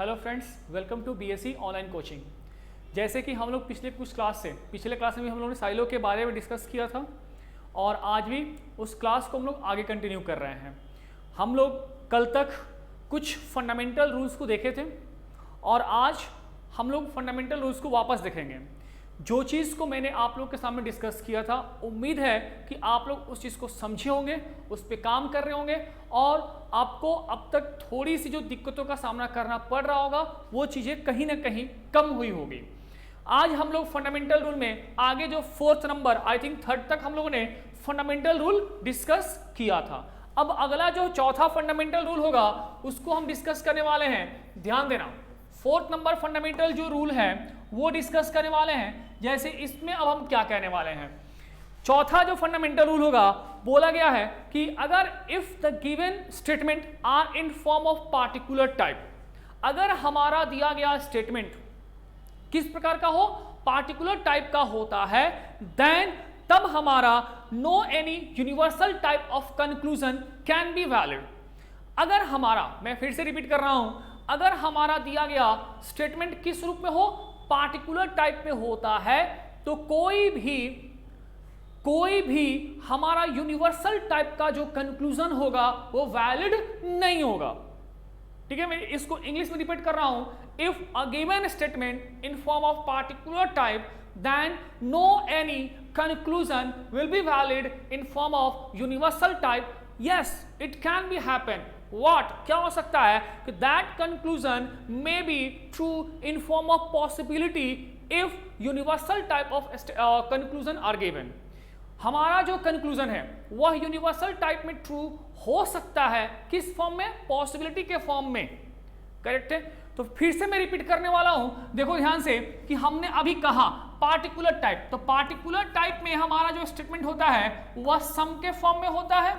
Hello friends, welcome to BSc online coaching. जैसे कि हम लोग पिछले क्लास में भी हम लोगों ने साइलो के बारे में डिस्कस किया था और आज भी उस क्लास को हम लोग आगे कंटिन्यू कर रहे हैं। हम लोग कल तक कुछ फंडामेंटल रूल्स को देखे थे और आज हम लोग फंडामेंटल रूल्स को वापस देखेंगे। जो चीज़ को मैंने आप लोग के सामने डिस्कस किया था, उम्मीद है कि आप लोग उस चीज़ को समझे होंगे, उस पर काम कर रहे होंगे और आपको अब तक थोड़ी सी जो दिक्कतों का सामना करना पड़ रहा होगा वो चीज़ें कहीं ना कहीं कम हुई होगी। आज हम लोग फंडामेंटल रूल में आगे जो 4th number, I think 3rd तक हम लोगों ने फंडामेंटल रूल डिस्कस किया था। अब अगला जो चौथा फंडामेंटल रूल होगा उसको हम डिस्कस करने वाले हैं। ध्यान देना, 4th नंबर फंडामेंटल जो रूल है वो डिस्कस करने वाले हैं। जैसे इसमें अब हम क्या कहने वाले हैं, चौथा जो फंडामेंटल रूल होगा, बोला गया है कि अगर if the given statement are in form of particular type, अगर हमारा दिया गया स्टेटमेंट किस प्रकार का हो, पार्टिकुलर टाइप का होता है, देन तब हमारा no any universal type of conclusion can be valid. अगर हमारा, मैं फिर से रिपीट कर रहा हूं, अगर हमारा दिया गया स्टेटमेंट किस रूप में हो, पार्टिकुलर टाइप में होता है, तो कोई भी हमारा यूनिवर्सल टाइप का जो कंक्लूजन होगा वो वैलिड नहीं होगा। ठीक है, मैं इसको इंग्लिश में रिपीट कर रहा हूं। If a given statement in form of particular type, then no any conclusion will be valid in form of universal type. Yes, it can be happen. What? क्या हो सकता है कि that conclusion may be true in form of possibility if universal type of conclusion are given। हमारा जो conclusion है वह universal type में ट्रू हो सकता है, किस फॉर्म में, पॉसिबिलिटी के फॉर्म में। करेक्ट है। तो फिर से मैं रिपीट करने वाला हूं, देखो ध्यान से कि हमने अभी कहा पार्टिकुलर टाइप, तो पार्टिकुलर टाइप में हमारा जो स्टेटमेंट होता है वह सम के फॉर्म में होता है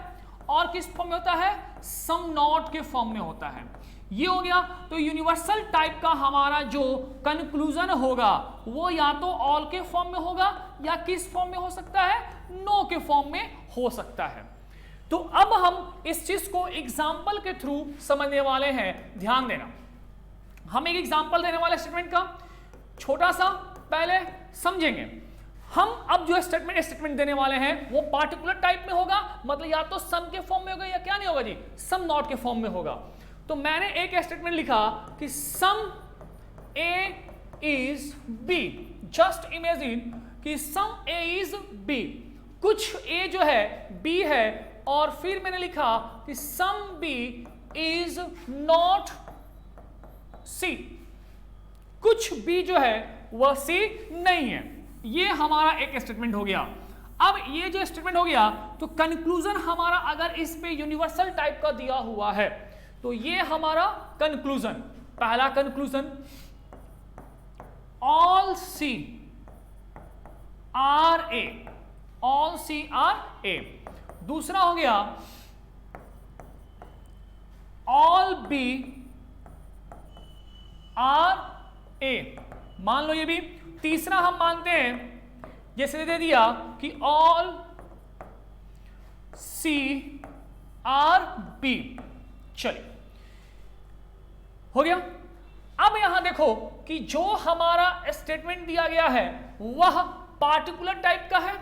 और किस फॉर्म में होता है, सम नॉट के फॉर्म में होता है। ये हो गया। तो यूनिवर्सल टाइप का हमारा जो कंक्लूजन होगा वो या तो ऑल के फॉर्म में होगा या किस फॉर्म में हो सकता है, नो के फॉर्म में हो सकता है। तो अब हम इस चीज को एग्जाम्पल के थ्रू समझने वाले हैं। ध्यान देना, हम एक एग्जाम्पल देने वाले स्टेटमेंट का छोटा सा पहले समझेंगे। हम अब जो स्टेटमेंट देने वाले हैं वो पार्टिकुलर टाइप में होगा, मतलब या तो सम के फॉर्म में होगा या क्या नहीं होगा जी, सम नॉट के फॉर्म में होगा। तो मैंने एक स्टेटमेंट लिखा कि सम ए इज बी। जस्ट इमेजिन कि सम ए इज बी, कुछ ए जो है बी है, और फिर मैंने लिखा कि some B is not C, कुछ बी जो है वह सी नहीं है। ये हमारा एक स्टेटमेंट हो गया। अब ये जो स्टेटमेंट हो गया, तो कंक्लूजन हमारा अगर इस पे यूनिवर्सल टाइप का दिया हुआ है तो ये हमारा कंक्लूजन, पहला conclusion, all C R A, all C R A. दूसरा हो गया ऑल बी आर ए, मान लो ये भी। तीसरा हम मानते हैं, जैसे दे दिया कि ऑल सी आर बी। चलिए, हो गया। अब यहां देखो कि जो हमारा स्टेटमेंट दिया गया है वह पार्टिकुलर टाइप का है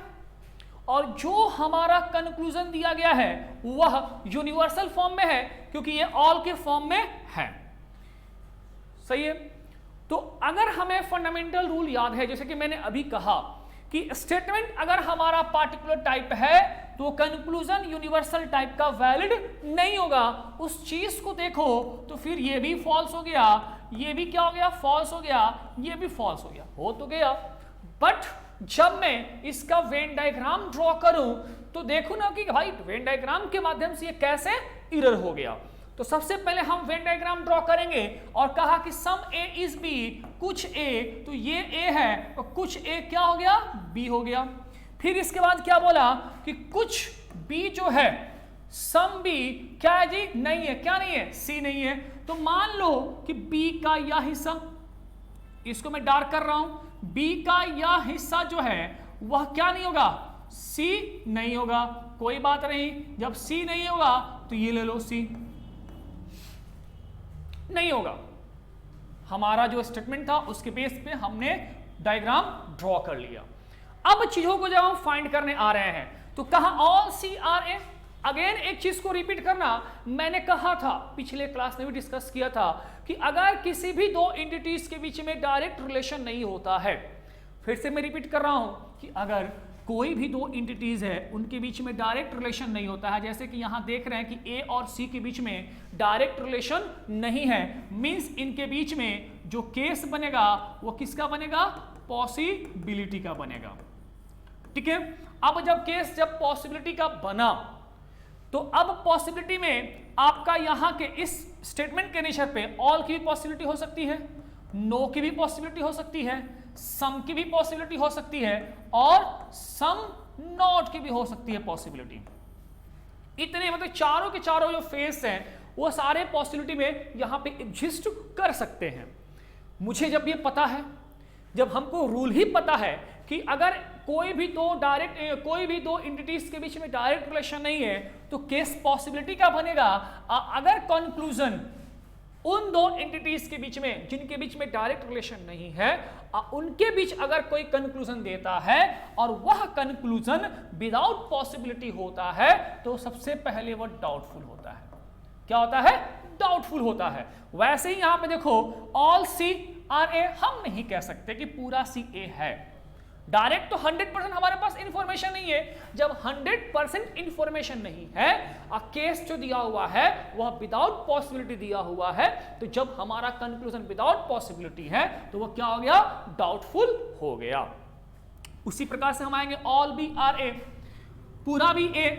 और जो हमारा कंक्लूजन दिया गया है वह यूनिवर्सल फॉर्म में है, क्योंकि ये ऑल के फॉर्म में है। सही है। तो अगर हमें फंडामेंटल रूल याद है, जैसे कि मैंने अभी कहा कि स्टेटमेंट अगर हमारा पार्टिकुलर टाइप है तो कंक्लूजन यूनिवर्सल टाइप का वैलिड नहीं होगा। उस चीज को देखो तो फिर ये भी फॉल्स हो गया, ये भी क्या हो गया, फॉल्स हो गया, ये भी फॉल्स हो गया, हो तो गया। बट जब मैं इसका वेन डायग्राम ड्रॉ करूं तो देखो ना कि भाई वेन डायग्राम के माध्यम से ये कैसे इरर हो गया। तो सबसे पहले हम वेन डायग्राम ड्रॉ करेंगे और कहा कि सम ए इज बी, कुछ ए, तो ये ए है और कुछ ए क्या हो गया, बी हो गया। फिर इसके बाद क्या बोला कि कुछ बी जो है, सम बी क्या है जी, नहीं है, क्या नहीं है, सी नहीं है। तो मान लो कि बी का यह हिस्सा, इसको मैं डार्क कर रहा हूं, बी का यह हिस्सा जो है वह क्या नहीं होगा, सी नहीं होगा। कोई बात नहीं, जब सी नहीं होगा तो ये ले लो, सी नहीं होगा। हमारा जो स्टेटमेंट था उसके बेस पे हमने डायग्राम ड्रॉ कर लिया। अब चीजों को जब हम फाइंड करने आ रहे हैं तो कहा ऑल CRA। अगेन एक चीज को रिपीट करना, मैंने कहा था पिछले क्लास में भी डिस्कस किया था कि अगर किसी भी दो एंटिटीज के बीच में डायरेक्ट रिलेशन नहीं होता है, फिर से मैं रिपीट कर रहा हूं कि अगर कोई भी दो एंटिटीज है उनके बीच में डायरेक्ट रिलेशन नहीं होता है, जैसे कि यहां देख रहे हैं कि A और C के बीच में डायरेक्ट रिलेशन नहीं है, मींस इनके बीच में जो केस बनेगा वो किसका बनेगा? पॉसिबिलिटी का बनेगा। ठीक है, अब जब पॉसिबिलिटी का बना तो अब पॉसिबिलिटी में आपका यहां के इस स्टेटमेंट के नेचर पे ऑल की भी पॉसिबिलिटी हो सकती है, नो की भी पॉसिबिलिटी हो सकती है, सम की भी पॉसिबिलिटी हो सकती है और सम नॉट की भी हो सकती है पॉसिबिलिटी। इतने मतलब चारों के चारों जो फेस हैं वो सारे पॉसिबिलिटी में यहां पे एग्जिस्ट कर सकते हैं। मुझे जब ये पता है, जब हमको रूल ही पता है कि अगर कोई भी दो एंटिटीज के बीच में डायरेक्ट रिलेशन नहीं है तो केस पॉसिबिलिटी का बनेगा अगर कंक्लूजन उन दो एंटिटीज के बीच में जिनके बीच में डायरेक्ट रिलेशन नहीं है उनके बीच अगर कोई कंक्लूजन देता है और वह कंक्लूजन विदाउट पॉसिबिलिटी होता है तो सबसे पहले वह डाउटफुल होता है। क्या होता है? डाउटफुल होता है। वैसे ही यहां पे देखो ऑल CRA हम नहीं कह सकते कि पूरा CA है। डायरेक्ट तो 100% हमारे पास इंफॉर्मेशन नहीं है। जब 100% इंफॉर्मेशन नहीं है, केस जो दिया हुआ है वह विदाउट पॉसिबिलिटी दिया हुआ है, तो जब हमारा कंक्लूजन विदाउट पॉसिबिलिटी है तो वह क्या हो गया? डाउटफुल हो गया। उसी प्रकार से हम आएंगे ऑल BRA, पूरा BA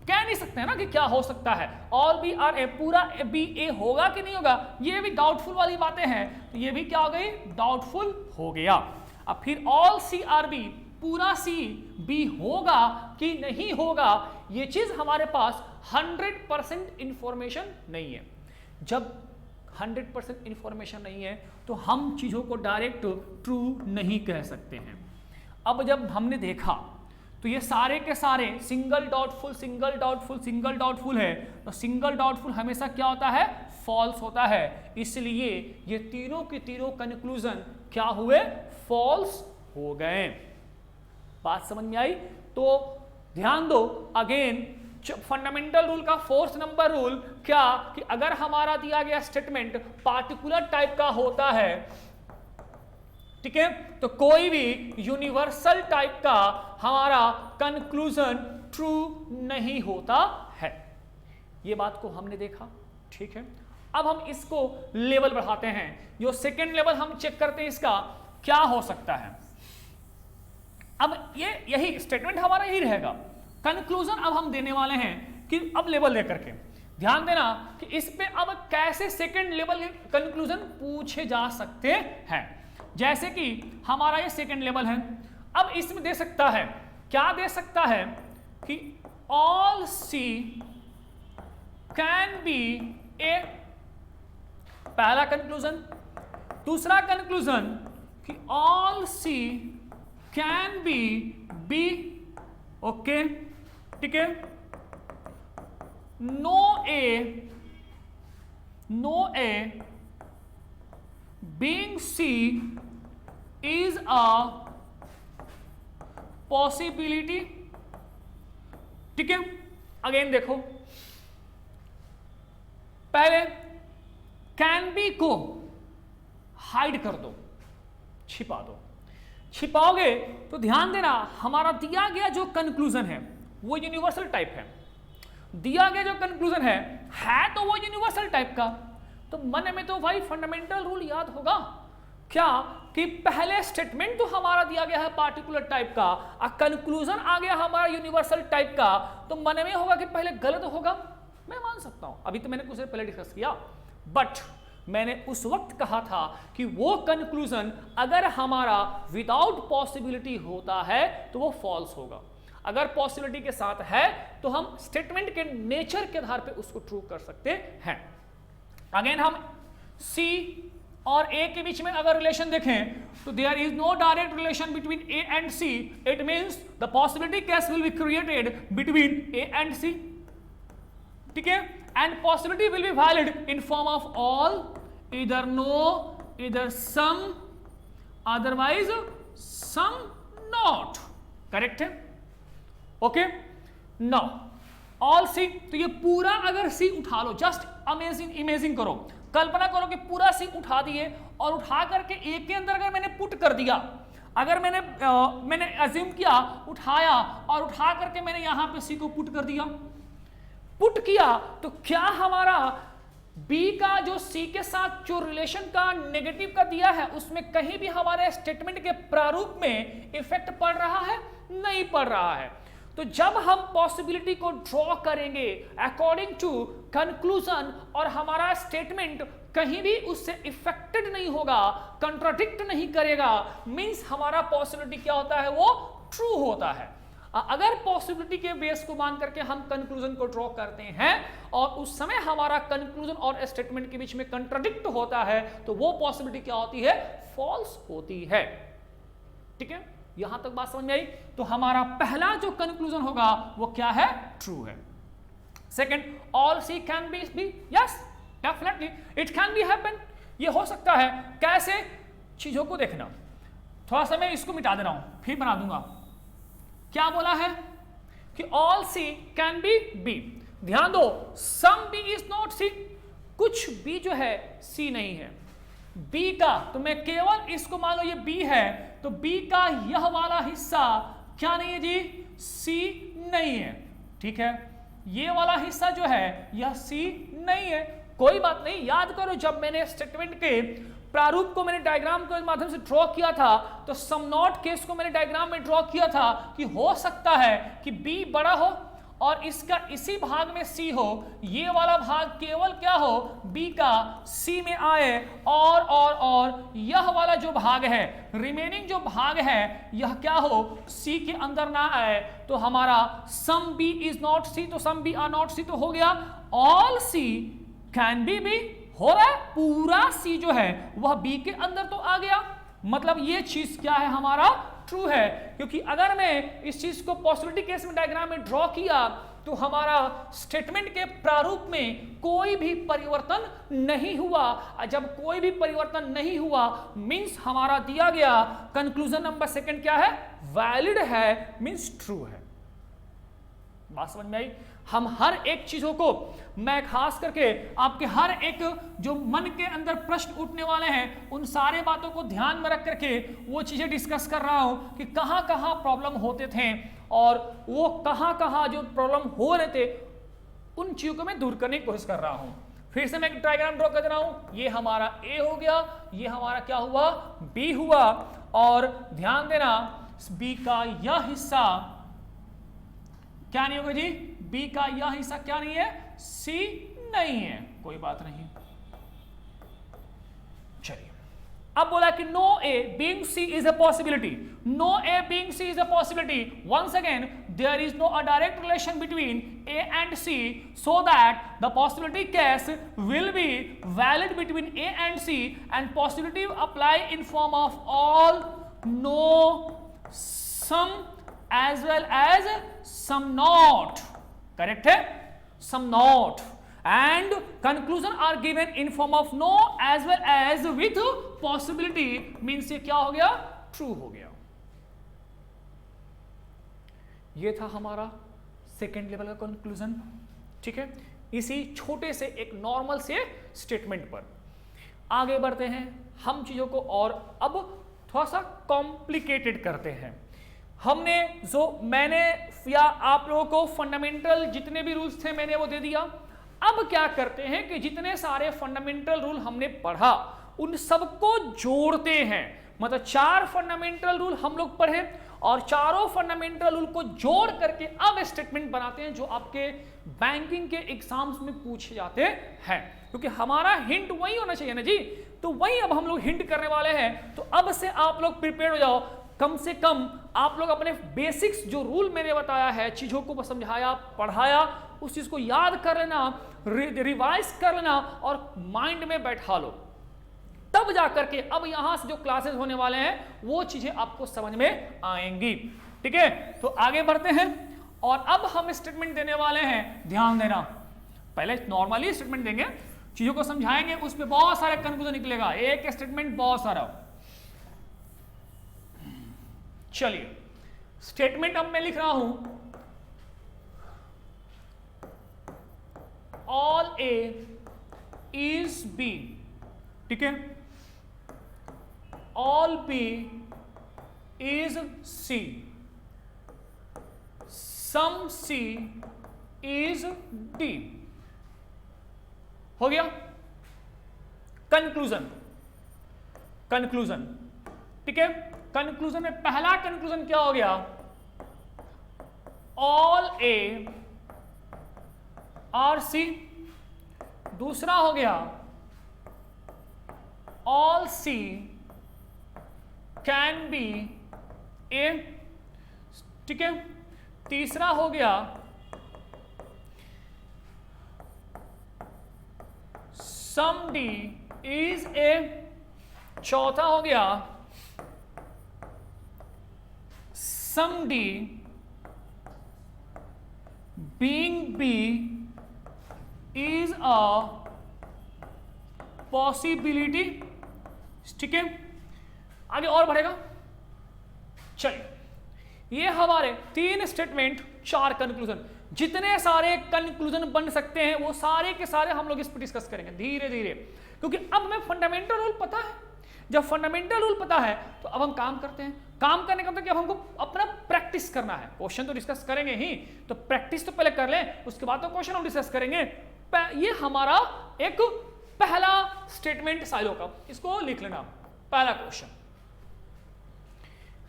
कह नहीं सकते हैं ना कि क्या हो सकता है। ऑल BRA पूरा BA होगा कि नहीं होगा, ये भी डाउटफुल वाली बातें हैं, तो ये भी क्या हो गई? डाउटफुल हो गया। अब फिर ऑल CRB पूरा CB होगा कि नहीं होगा, ये चीज हमारे पास 100% इंफॉर्मेशन नहीं है। जब 100% इंफॉर्मेशन नहीं है तो हम चीजों को डायरेक्ट ट्रू नहीं कह सकते हैं। अब जब हमने देखा तो ये सारे के सारे single doubtful single doubtful single doubtful है, तो सिंगल डाउटफुल हमेशा क्या होता है? फॉल्स होता है। इसलिए ये तीनों के तीनों कंक्लूजन क्या हुए? फॉल्स हो गए। बात समझ में आई? तो ध्यान दो अगेन फंडामेंटल रूल का 4th नंबर रूल क्या कि अगर हमारा दिया गया स्टेटमेंट पार्टिकुलर टाइप का होता है, ठीक है, तो कोई भी यूनिवर्सल टाइप का हमारा कंक्लूजन ट्रू नहीं होता है। ये बात को हमने देखा। ठीक है, अब हम इसको लेवल बढ़ाते हैं। जो सेकेंड लेवल हम चेक करते हैं इसका क्या हो सकता है। अब यही स्टेटमेंट हमारा यही रहेगा, कंक्लूजन अब हम देने वाले हैं कि अब लेवल लेकर के ध्यान देना कि इस पे अब कैसे सेकेंड लेवल कंक्लूजन पूछे जा सकते हैं। जैसे कि हमारा ये सेकेंड लेवल है, अब इसमें दे सकता है, क्या दे सकता है कि all C can be A, पहला कंक्लूजन। दूसरा कंक्लूजन कि all C can be B, okay, ठीक है, no A being C is a possibility। ठीक है, अगेन देखो पहले कैन बी को हाइड कर दो, छिपा दो। छिपाओगे तो ध्यान देना हमारा दिया गया जो कंक्लूजन है वो यूनिवर्सल टाइप है। दिया गया जो कंक्लूजन है तो वो यूनिवर्सल टाइप का, तो मन में तो भाई फंडामेंटल रूल याद होगा क्या कि पहले स्टेटमेंट तो हमारा दिया गया है पार्टिकुलर टाइप का, कंक्लूजन आ गया हमारा यूनिवर्सल टाइप का, तो मन में होगा कि पहले गलत होगा। मैं मान सकता हूं, अभी तो मैंने कुछ देर पहले डिस्कस किया, बट मैंने उस वक्त कहा था कि वो कंक्लूजन अगर हमारा विदाउट पॉसिबिलिटी होता है तो वो फॉल्स होगा। अगर पॉसिबिलिटी के साथ है तो हम स्टेटमेंट के नेचर के आधार पे उसको ट्रू कर सकते हैं। अगेन हम C और A के बीच में अगर रिलेशन देखें तो there is no direct relation between A and C, it means the possibility case will be created between A and C, ठीक है, and possibility will be valid in form of all, इधर no, इधर some, otherwise some not. Correct है? Okay, now all C, तो ये पूरा अगर सी उठा लो, जस्ट इमेजिन करो, कल्पना करो कि पूरा सी उठा दिए और उठा करके एक के अंदर अगर मैंने पुट कर दिया, अगर मैंने अज्यूम किया, उठाया और उठा करके मैंने यहां पे सी को पुट कर दिया, पुट किया, तो क्या हमारा बी का जो सी के साथ जो रिलेशन का नेगेटिव का दिया है उसमें कहीं भी हमारे स्टेटमेंट के प्रारूप में इफेक्ट पड़ रहा है? नहीं पड़ रहा है। तो जब हम पॉसिबिलिटी को ड्रॉ करेंगे अकॉर्डिंग टू कंक्लूजन और हमारा स्टेटमेंट कहीं भी उससे इफेक्टेड नहीं होगा, कंट्राडिक्ट नहीं करेगा, मींस हमारा पॉसिबिलिटी क्या होता है? वो ट्रू होता है। अगर पॉसिबिलिटी के बेस को मान करके हम कंक्लूजन को ड्रॉ करते हैं और उस समय हमारा कंक्लूजन और स्टेटमेंट के बीच में कंट्राडिक्ट होता है, तो वो पॉसिबिलिटी क्या होती है? फॉल्स होती है। ठीक है, यहां तक बात समझ में आई? तो हमारा पहला जो कंक्लूजन होगा वो क्या है? ट्रू है। Second, all C can be, yes definitely it can be happen, ये हो सकता है। कैसे? चीजों को देखना, थोड़ा सा मैं इसको मिटा दे रहा हूं फिर बना दूंगा। क्या बोला है कि all C can be B. ध्यान दो, some B is not C, कुछ बी जो है सी नहीं है। बी का, तो मैं केवल इसको मान लो ये बी है, तो बी का यह वाला हिस्सा क्या नहीं है जी? सी नहीं है। ठीक है, ये वाला हिस्सा जो है यह सी नहीं है। कोई बात नहीं, याद करो जब मैंने स्टेटमेंट के प्रारूप को मैंने डायग्राम के माध्यम से ड्रॉ किया था, तो सम नॉट केस को मैंने डायग्राम में ड्रॉ किया था कि हो सकता है कि बी बड़ा हो और इसका इसी भाग में सी हो, ये वाला भाग केवल क्या हो? बी का सी में आए, और यह वाला जो भाग है, रिमेनिंग जो भाग है, यह क्या हो? सी के अंदर ना आए। तो हमारा some B is not C, तो some B are not C तो हो गया all C can be B. हो रहा है पूरा सी जो है वह बी के अंदर तो आ गया, मतलब ये चीज क्या है? हमारा ट्रू है। क्योंकि अगर मैं इस चीज को पॉसिबिलिटी केस में डायग्राम में ड्रॉ किया तो हमारा स्टेटमेंट के प्रारूप में कोई भी परिवर्तन नहीं हुआ। जब कोई भी परिवर्तन नहीं हुआ मींस हमारा दिया गया कंक्लूजन नंबर सेकंड क्या है? वैलिड है, मींस ट्रू है। बात समझ में आई? हम हर एक चीजों को, मैं खास करके आपके हर एक जो मन के अंदर प्रश्न उठने वाले हैं उन सारे बातों को ध्यान में रख करके वो चीजें डिस्कस कर रहा हूं कि कहां कहां प्रॉब्लम होते थे और वो कहां कहां जो प्रॉब्लम हो रहे थे उन चीजों को मैं दूर करने की कोशिश कर रहा हूं। फिर से मैं एक डायग्राम ड्रॉ कर दे रहा हूं। ये हमारा ए हो गया, ये हमारा क्या हुआ? बी हुआ। और ध्यान देना बी का यह हिस्सा क्या नहीं होगा जी? बी का यह हिस्सा क्या नहीं है? सी नहीं है। कोई बात नहीं, चलिए अब बोला कि no A being C is a possibility. No A being C is a possibility. Once again there is no a direct relation between A and C, so that the possibility case will be valid between A and C and possibility apply in form of all, no, some as well as some not. Correct है? Some not and conclusion are given in form of no as well as with possibility, means ये क्या हो गया? True हो गया। ये था हमारा सेकेंड लेवल का कंक्लूजन। ठीक है, इसी छोटे से एक नॉर्मल से स्टेटमेंट पर आगे बढ़ते हैं हम चीजों को और अब थोड़ा सा कॉम्प्लिकेटेड करते हैं। हमने जो मैंने या आप लोगों को फंडामेंटल जितने भी रूल्स थे मैंने वो दे दिया। अब क्या करते हैं कि जितने सारे फंडामेंटल रूल हमने पढ़ा उन सबको जोड़ते हैं। मतलब 4 फंडामेंटल रूल हम लोग पढ़े और चारों फंडामेंटल रूल को जोड़ करके अब स्टेटमेंट बनाते हैं जो आपके बैंकिंग के एग्जाम्स में पूछे जाते हैं। क्योंकि हमारा हिंट वही होना चाहिए ना जी, तो वही अब हम लोग हिंट करने वाले हैं। तो अब से आप लोग प्रिपेयर हो जाओ, कम से कम आप लोग अपने बेसिक्स जो रूल मैंने बताया है, चीजों को समझाया पढ़ाया, उस चीज को याद कर लेना, रिवाइज कर लेना और माइंड में बैठा लो। तब जाकर के अब यहां से जो क्लासेस होने वाले हैं वो चीजें आपको समझ में आएंगी। ठीक है, तो आगे बढ़ते हैं और अब हम स्टेटमेंट देने वाले हैं। ध्यान देना, पहले नॉर्मली स्टेटमेंट देंगे, चीजों को समझाएंगे, उस पर बहुत सारे कंफ्यूजन निकलेगा, एक स्टेटमेंट बहुत सारा। चलिए स्टेटमेंट अब मैं लिख रहा हूं, ऑल ए इज बी, ठीक है, all B is C, some C is D. हो गया कंक्लूजन, कंक्लूजन, ठीक है। कंक्लूजन में पहला कंक्लूजन क्या हो गया, ऑल ए आर सी। दूसरा हो गया all C can be A, ठीक है। तीसरा हो गया सम डी इज ए। चौथा हो गया some D being B is a possibility, ठीक है। आगे और बढ़ेगा। चलिए ये हमारे 3 स्टेटमेंट 4 कंक्लूजन, जितने सारे कंक्लूजन बन सकते हैं वो सारे के सारे हम लोग इस पर डिस्कस करेंगे धीरे धीरे, क्योंकि अब हमें फंडामेंटल रूल पता है। जब फंडामेंटल रूल पता है तो अब हम काम करते हैं। काम करने का मतलब कि अब हमको अपना प्रैक्टिस करना है। क्वेश्चन तो डिस्कस करेंगे ही, तो प्रैक्टिस तो पहले कर लें, उसके बाद तो क्वेश्चन हम डिस्कस करेंगे। ये हमारा एक पहला स्टेटमेंट साइलो का, इसको लिख लेना पहला क्वेश्चन।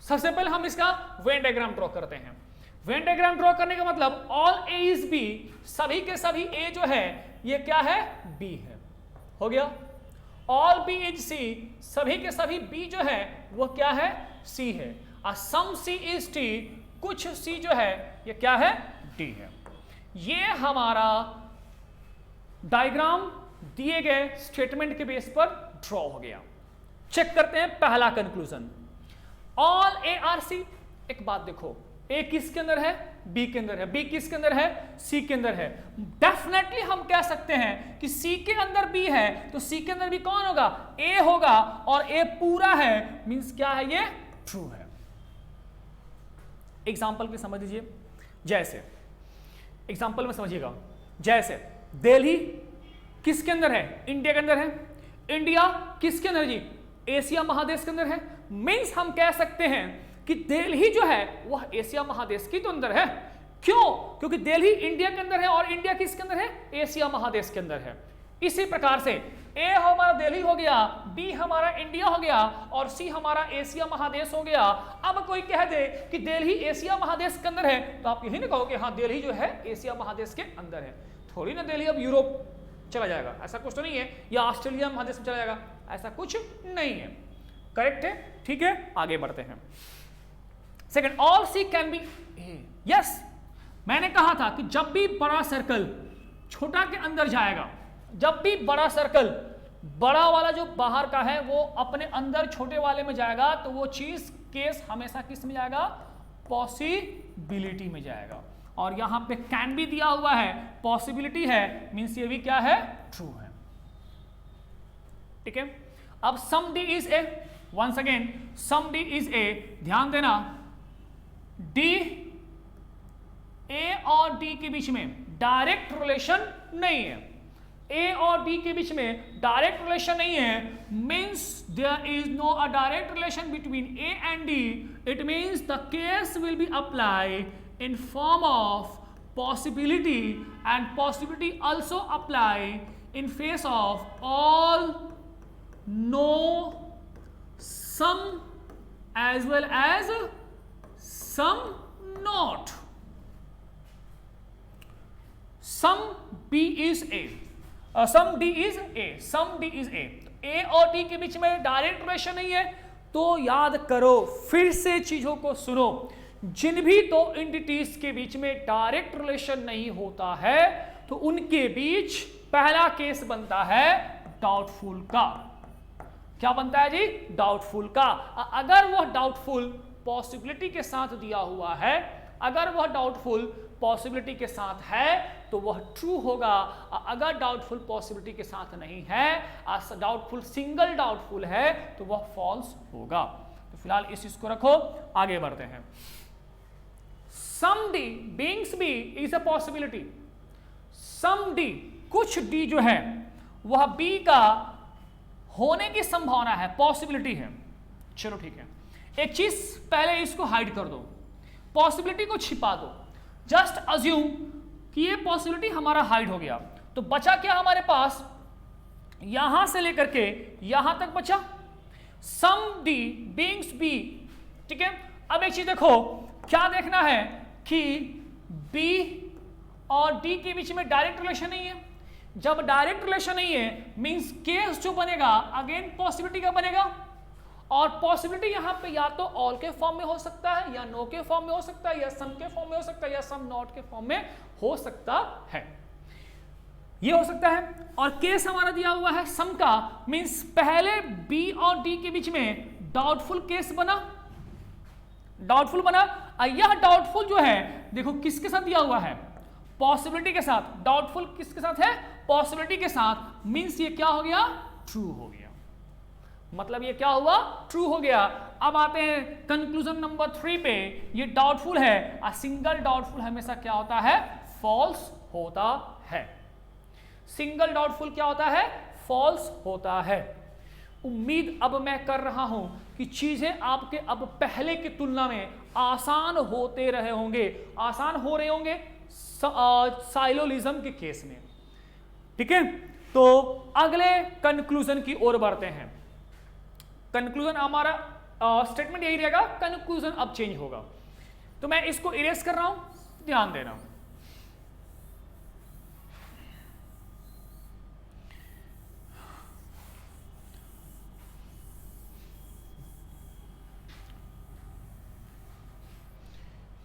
सबसे पहले हम इसका वेन डायग्राम ड्रॉ करते हैं। वेन डायग्राम ड्रॉ करने का मतलब ऑल ए इज बी, सभी के सभी ए जो है ये क्या है, बी है। हो गया। ऑल बी इज सी, सभी के सभी बी जो है वो क्या है, सी है। और सम सी इज टी, कुछ सी जो है ये क्या है, डी है। ये हमारा डायग्राम दिए गए स्टेटमेंट के बेस पर ड्रॉ हो गया। चेक करते हैं पहला conclusion, all A are C. एक बात देखो, ए किसके अंदर है, बी के अंदर है, बी किसके अंदर है, सी के अंदर है। डेफिनेटली हम कह सकते हैं कि सी के अंदर बी है तो सी के अंदर भी कौन होगा, ए होगा, और ए पूरा है मींस क्या है, ये ट्रू है। एग्जांपल पे समझ लीजिए, जैसे एग्जांपल में समझिएगा, जैसे दिल्ली किसके अंदर है, इंडिया के अंदर है। इंडिया किसके अंदर जी, एशिया महादेश के अंदर है। मींस हम कह सकते हैं कि दिल्ली जो है वह एशिया महादेश के तो अंदर है। क्यों, क्योंकि दिल्ली इंडिया के अंदर है और इंडिया किसके अंदर है, एशिया महादेश के अंदर है। इसी प्रकार से ए हमारा दिल्ली हो गया, बी हमारा इंडिया हो गया, और सी हमारा एशिया महादेश हो गया। अब कोई कह दे कि दिल्ली एशिया महादेश के अंदर है तो आप यही ना कहोगे हाँ दिल्ली जो है एशिया महादेश के अंदर है। थोड़ी ना दिल्ली अब यूरोप चला जाएगा, ऐसा कुछ तो नहीं है, या ऑस्ट्रेलिया महादेश में चला जाएगा, ऐसा कुछ नहीं है। करेक्ट है, ठीक है। आगे बढ़ते हैं। Second, all C can be A. Yes, मैंने कहा था कि जब भी बड़ा सर्कल छोटा के अंदर जाएगा, जब भी बड़ा सर्कल बड़ा वाला जो बाहर का है वो अपने अंदर छोटे वाले में जाएगा तो वो चीज केस हमेशा किस में जाएगा, पॉसिबिलिटी में जाएगा। और यहां पे कैन भी दिया हुआ है, पॉसिबिलिटी है, मींस ये भी क्या है, ट्रू है। ठीक है। अब some D is A, once again some D is A, ध्यान देना डी ए और डी के बीच में डायरेक्ट रिलेशन नहीं है। ए और डी के बीच में डायरेक्ट रिलेशन नहीं है, means there is no a direct relation between A and D. It means the case will be applied in form of possibility, and possibility also apply in face of all, no, some as well as some not. Sum B is A, sum D is A, sum D is A। A और D के बीच में direct relation नहीं है तो याद करो, फिर से चीजों को सुनो, जिन भी दो एंटिटीज के बीच में डायरेक्ट रिलेशन नहीं होता है तो उनके बीच पहला केस बनता है डाउटफुल का। क्या बनता है जी, डाउटफुल का। अगर वह डाउटफुल पॉसिबिलिटी के साथ दिया हुआ है, अगर वह डाउटफुल पॉसिबिलिटी के साथ है तो वह ट्रू होगा, अगर डाउटफुल पॉसिबिलिटी के साथ नहीं है, डाउटफुल सिंगल डाउटफुल है, तो वह फॉल्स होगा। तो फिलहाल इस चीज को रखो, आगे बढ़ते हैं। Some D beings B is a possibility. Some D, कुछ डी जो है वह बी का होने की संभावना है, पॉसिबिलिटी है। चलो ठीक है, एक चीज पहले इसको हाइड कर दो, पॉसिबिलिटी को छिपा दो। जस्ट अज्यूम कि ये पॉसिबिलिटी हमारा हाइड हो गया, तो बचा क्या हमारे पास, यहां से लेकर के यहां तक बचा सम डी बीइंग्स बी। ठीक है, अब एक चीज देखो, क्या देखना है कि बी और डी के बीच में डायरेक्ट रिलेशन नहीं है। जब डायरेक्ट रिलेशन नहीं है मींस केस जो बनेगा अगेन पॉसिबिलिटी का बनेगा, और पॉसिबिलिटी यहां पे या तो ऑल के फॉर्म में हो सकता है, या नो के फॉर्म में हो सकता है, या सम के फॉर्म में हो सकता है, या सम नॉट के फॉर्म में हो सकता है। ये हो सकता है। और केस हमारा दिया हुआ है सम का, मींस पहले बी और डी के बीच में डाउटफुल केस बना, डाउटफुल बना। यह डाउटफुल जो है देखो किसके साथ दिया हुआ है, पॉसिबिलिटी के साथ। डाउटफुल किसके साथ है, पॉसिबिलिटी के साथ, मींस ये क्या हो गया, ट्रू हो गया। मतलब ये क्या हुआ, ट्रू हो गया। अब आते हैं कंक्लूजन नंबर 3 पे। ये डाउटफुल है, सिंगल डाउटफुल हमेशा क्या होता है, फॉल्स होता है। सिंगल डाउटफुल क्या होता है, फॉल्स होता है। उम्मीद अब मैं कर रहा हूं कि चीजें आपके अब पहले की तुलना में आसान होते रहे होंगे, आसान हो रहे होंगे साइलोलिज्म के केस में। ठीक है, तो अगले कंक्लूजन की ओर बढ़ते हैं। कंक्लूजन हमारा स्टेटमेंट यही रहेगा, कंक्लूजन अब चेंज होगा। तो मैं इसको इरेज कर रहा हूं, ध्यान देना।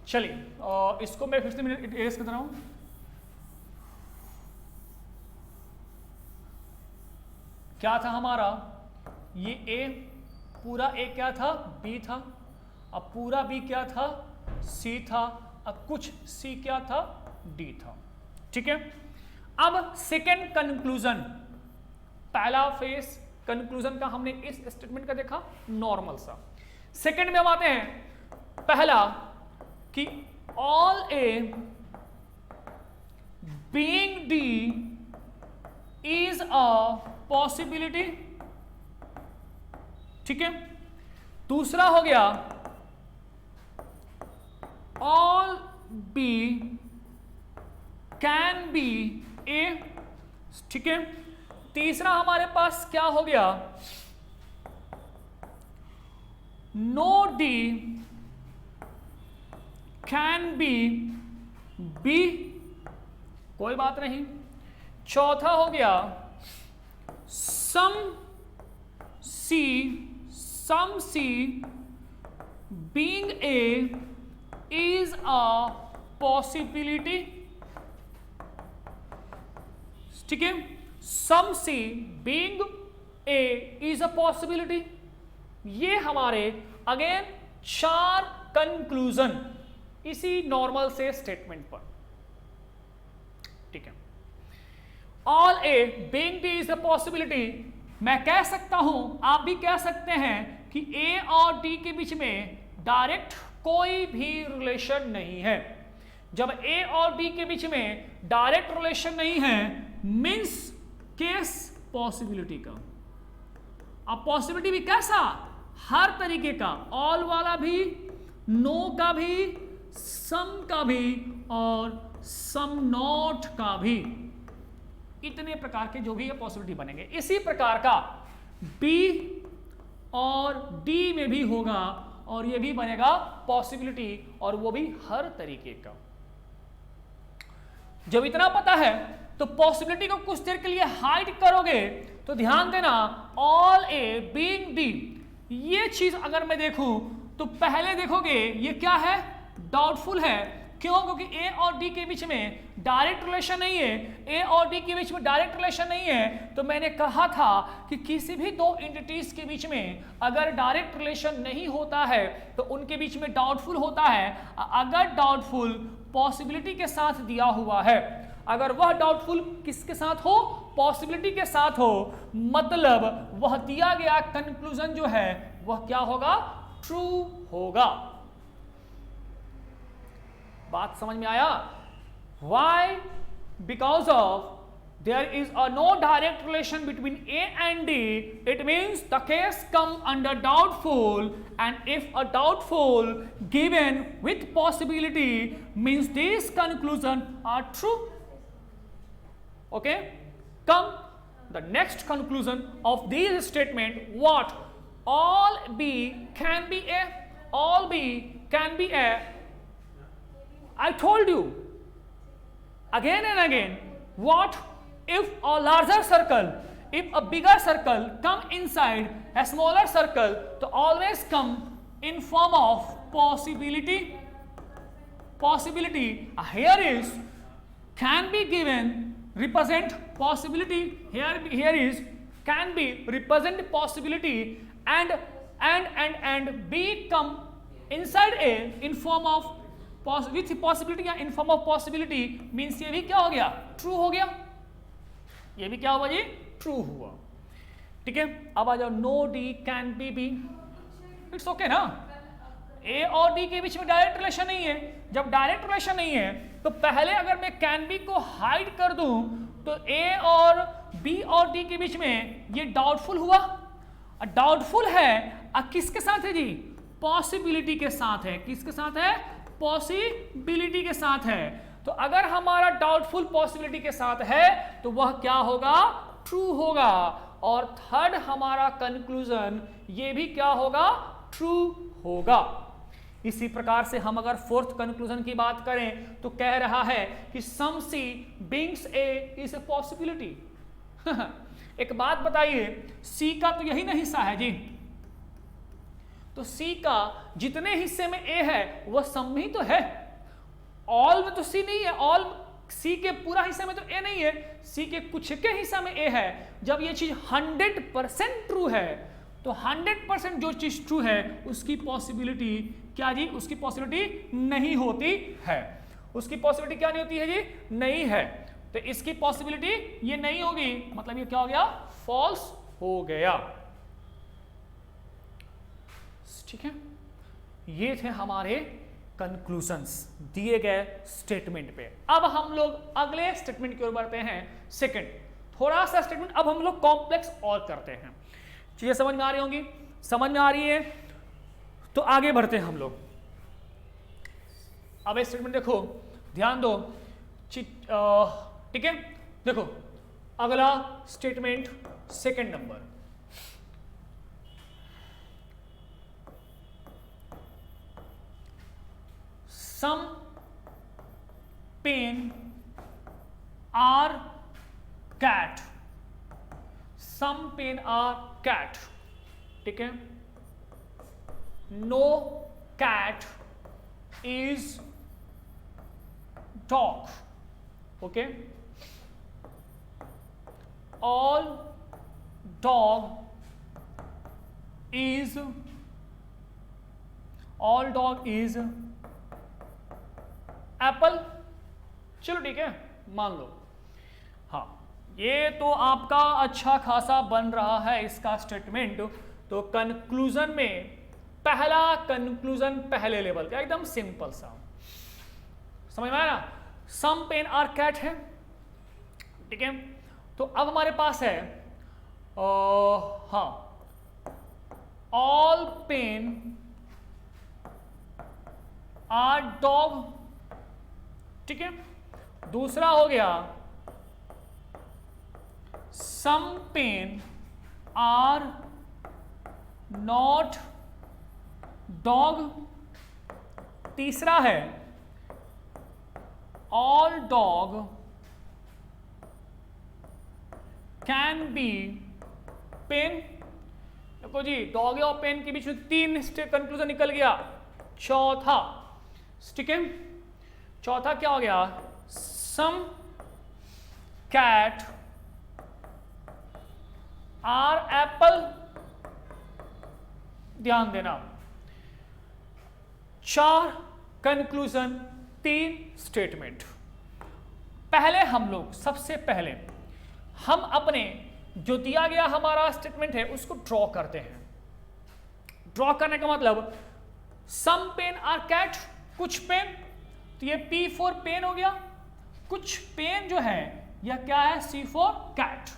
चलिए इसको मैं फिर से इरेज कर रहा हूं। क्या था हमारा, ये ए, पूरा ए क्या था, बी था। अब पूरा बी क्या था, सी था। अब कुछ सी क्या था, डी था। ठीक है, अब सेकेंड कंक्लूजन, पहला फेस कंक्लूजन का हमने इस स्टेटमेंट का देखा, नॉर्मल सा। सेकेंड में हम आते हैं, पहला कि all A being D is a possibility. ठीक है, दूसरा हो गया all B can be A. ठीक है, तीसरा हमारे पास क्या हो गया, no D can be B, कोई बात नहीं। चौथा हो गया some C being A is a possibility. ठीक है, some C being A is a possibility. ये हमारे अगेन 4 कंक्लूजन इसी नॉर्मल से स्टेटमेंट पर। ठीक है, all A being D is a possibility, मैं कह सकता हूं, आप भी कह सकते हैं कि ए और डी के बीच में डायरेक्ट कोई भी रिलेशन नहीं है। जब ए और डी के बीच में डायरेक्ट रिलेशन नहीं है मींस केस पॉसिबिलिटी का। अब पॉसिबिलिटी भी कैसा, हर तरीके का, ऑल वाला भी, नो का भी, सम का भी और सम नॉट का भी, इतने प्रकार के जो भी ये पॉसिबिलिटी बनेंगे। इसी प्रकार का बी और डी में भी होगा और ये भी बनेगा पॉसिबिलिटी, और वो भी हर तरीके का। जब इतना पता है तो पॉसिबिलिटी को कुछ देर के लिए हाइड करोगे तो ध्यान देना, ऑल ए बीइंग डी, ये चीज अगर मैं देखूं तो पहले देखोगे ये क्या है, डाउटफुल है। क्यों? क्योंकि ए और डी के बीच में डायरेक्ट रिलेशन नहीं है। ए और डी के बीच में डायरेक्ट रिलेशन नहीं है तो मैंने कहा था कि किसी भी दो एंटिटीज के बीच में अगर डायरेक्ट रिलेशन नहीं होता है तो उनके बीच में डाउटफुल होता है। अगर डाउटफुल पॉसिबिलिटी के साथ दिया हुआ है, अगर वह डाउटफुल किसके साथ हो, पॉसिबिलिटी के साथ हो, मतलब वह दिया गया कंक्लूजन जो है वह क्या होगा, ट्रू होगा। बात समझ में आया? Why? Because of there is a no direct relation between A and D. It means the case come under doubtful, and if a doubtful given with possibility means these conclusions are true. Okay? Come the next conclusion of these statement. What? All B can be A. All B can be A. I told you again and again. What? If a larger circle, if a bigger circle come inside a smaller circle, to always come in form of possibility. Possibility here is can be given represent possibility. Here is can be represent possibility, and B come inside A in form of with possibility या in form of possibility, means ये भी क्या हो गया, true हो गया। ये भी क्या हुआ जी, ट्रू हुआ। ठीक है, अब आ जाओ, no D can be B, it's okay ना। ए और डी के बीच में डायरेक्ट रिलेशन नहीं है। जब डायरेक्ट रिलेशन नहीं है तो पहले अगर मैं कैन बी को हाइड कर दूं तो ए और बी और डी के बीच में ये डाउटफुल हुआ। डाउटफुल है किसके साथ है जी, पॉसिबिलिटी के साथ है। किसके साथ है, पॉसिबिलिटी के साथ है। तो अगर हमारा डाउटफुल पॉसिबिलिटी के साथ है तो वह क्या होगा, ट्रू होगा। और थर्ड हमारा कंक्लूजन ये भी क्या होगा, ट्रू होगा। इसी प्रकार से हम अगर फोर्थ कंक्लूजन की बात करें तो कह रहा है कि some C beings A is a possibility. एक बात बताइए, सी का तो यही ना हिस्सा है जी, तो सी का जितने हिस्से में ए है वह सम में ही तो है। ऑल में तो सी नहीं है, ऑल सी के पूरा हिस्से में तो ए नहीं है, सी के कुछ के हिस्सा में ए है। जब ये चीज 100% ट्रू है तो 100% जो चीज ट्रू है उसकी पॉसिबिलिटी क्या जी, उसकी पॉसिबिलिटी नहीं होती है। उसकी पॉसिबिलिटी क्या नहीं होती है जी, नहीं है। तो इसकी पॉसिबिलिटी ये नहीं होगी, मतलब ये क्या हो गया, फॉल्स हो गया। ठीक है, ये थे हमारे कंक्लूजन्स दिए गए स्टेटमेंट पे। अब हम लोग अगले स्टेटमेंट की ओर बढ़ते हैं, सेकंड। थोड़ा सा स्टेटमेंट अब हम लोग कॉम्प्लेक्स और करते हैं। चीजें समझ में आ रही होंगी, समझ में आ रही है तो आगे बढ़ते हैं हम लोग। अब ये स्टेटमेंट देखो, ध्यान दो, ठीक है। देखो अगला statement, second number, some pen are cat, some pen are cat, ठीक है। no cat is dog, okay। all dog is Apple. चलो ठीक है, मान लो। हाँ, ये तो आपका अच्छा खासा बन रहा है इसका स्टेटमेंट। तो कंक्लूजन में पहला कंक्लूजन पहले लेवल का, एकदम सिंपल सा, समझ में आया ना। सम पेन आर कैट है, ठीक है। तो अब हमारे पास है हाँ, ऑल पेन आर डॉग, ठीक है। दूसरा हो गया some pen are not dog. तीसरा है all dog can be pen. देखो जी, डॉग और पेन के बीच में 3 कंक्लूजन निकल गया। चौथा, ठीक है, चौथा क्या हो गया, सम कैट आर एप्पल। ध्यान देना, 4 कंक्लूजन 3 स्टेटमेंट। पहले हम लोग सबसे पहले हम अपने जो दिया गया हमारा स्टेटमेंट है उसको ड्रॉ करते हैं। ड्रॉ करने का मतलब सम पेन आर कैट, कुछ पेन, तो ये P फॉर पेन हो गया, कुछ पेन जो है यह क्या है, C फॉर कैट।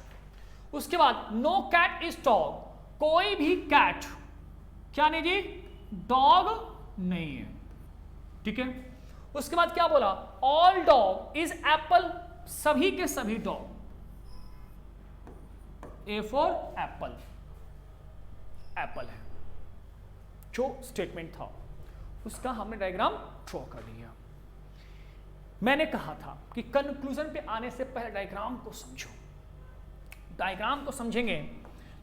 उसके बाद नो कैट इज डॉग, कोई भी कैट क्या नहीं जी, डॉग नहीं है, ठीक है। उसके बाद क्या बोला, ऑल डॉग इज एप्पल, सभी के सभी dog, A for Apple, Apple है। जो स्टेटमेंट था उसका हमने डायग्राम ड्रॉ कर लिया। मैंने कहा था कि कंक्लूजन पे आने से पहले डायग्राम को समझो। डायग्राम को समझेंगे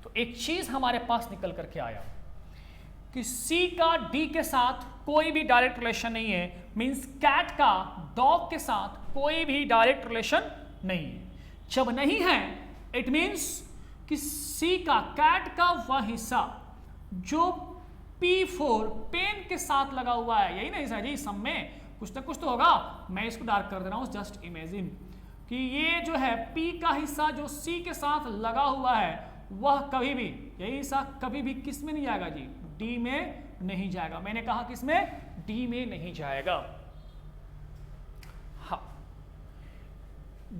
तो एक चीज हमारे पास निकल करके आया कि C का D के साथ कोई भी डायरेक्ट रिलेशन नहीं है, मींस कैट का डॉग के साथ कोई भी डायरेक्ट रिलेशन नहीं है। जब नहीं है इट मींस कि C का कैट का वह हिस्सा जो P4 पेन के साथ लगा हुआ है, यही नहीं सर जी, सम में कुछ ना कुछ तो होगा। मैं इसको डार्क कर दे रहा हूं, जस्ट इमेजिन कि ये जो है P का हिस्सा जो C के साथ लगा हुआ है वह कभी भी, यही हिस्सा कभी भी किस में नहीं जाएगा जी, D में नहीं जाएगा। मैंने कहा किस में, D में नहीं जाएगा। हाँ,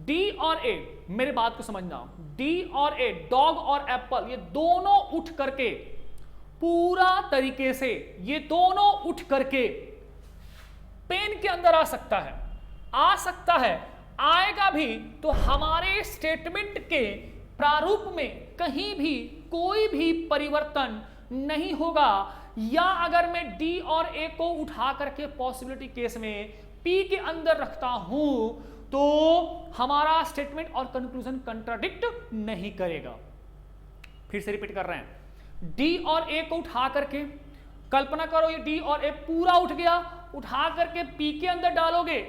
D और A, मेरी बात को समझना, D और A, डॉग और एप्पल, ये दोनों उठ करके पूरा तरीके से, ये दोनों उठ करके पेन के अंदर आ सकता है, आ सकता है, आएगा भी तो हमारे स्टेटमेंट के प्रारूप में कहीं भी कोई भी परिवर्तन नहीं होगा। या अगर मैं D और A को उठा करके पॉसिबिलिटी केस में P के अंदर रखता हूं तो हमारा स्टेटमेंट और कंक्लूजन कंट्राडिक्ट नहीं करेगा। फिर से रिपीट कर रहे हैं, D और A को उठा करके, कल्पना करो ये D और A पूरा उठ गया, उठा करके P के अंदर डालोगे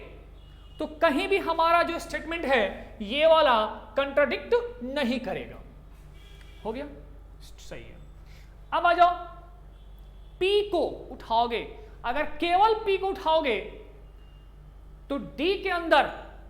तो कहीं भी हमारा जो स्टेटमेंट है ये वाला कंट्राडिक्ट नहीं करेगा। हो गया, सही है। अब आ जाओ, P को उठाओगे, अगर केवल P को उठाओगे तो D के अंदर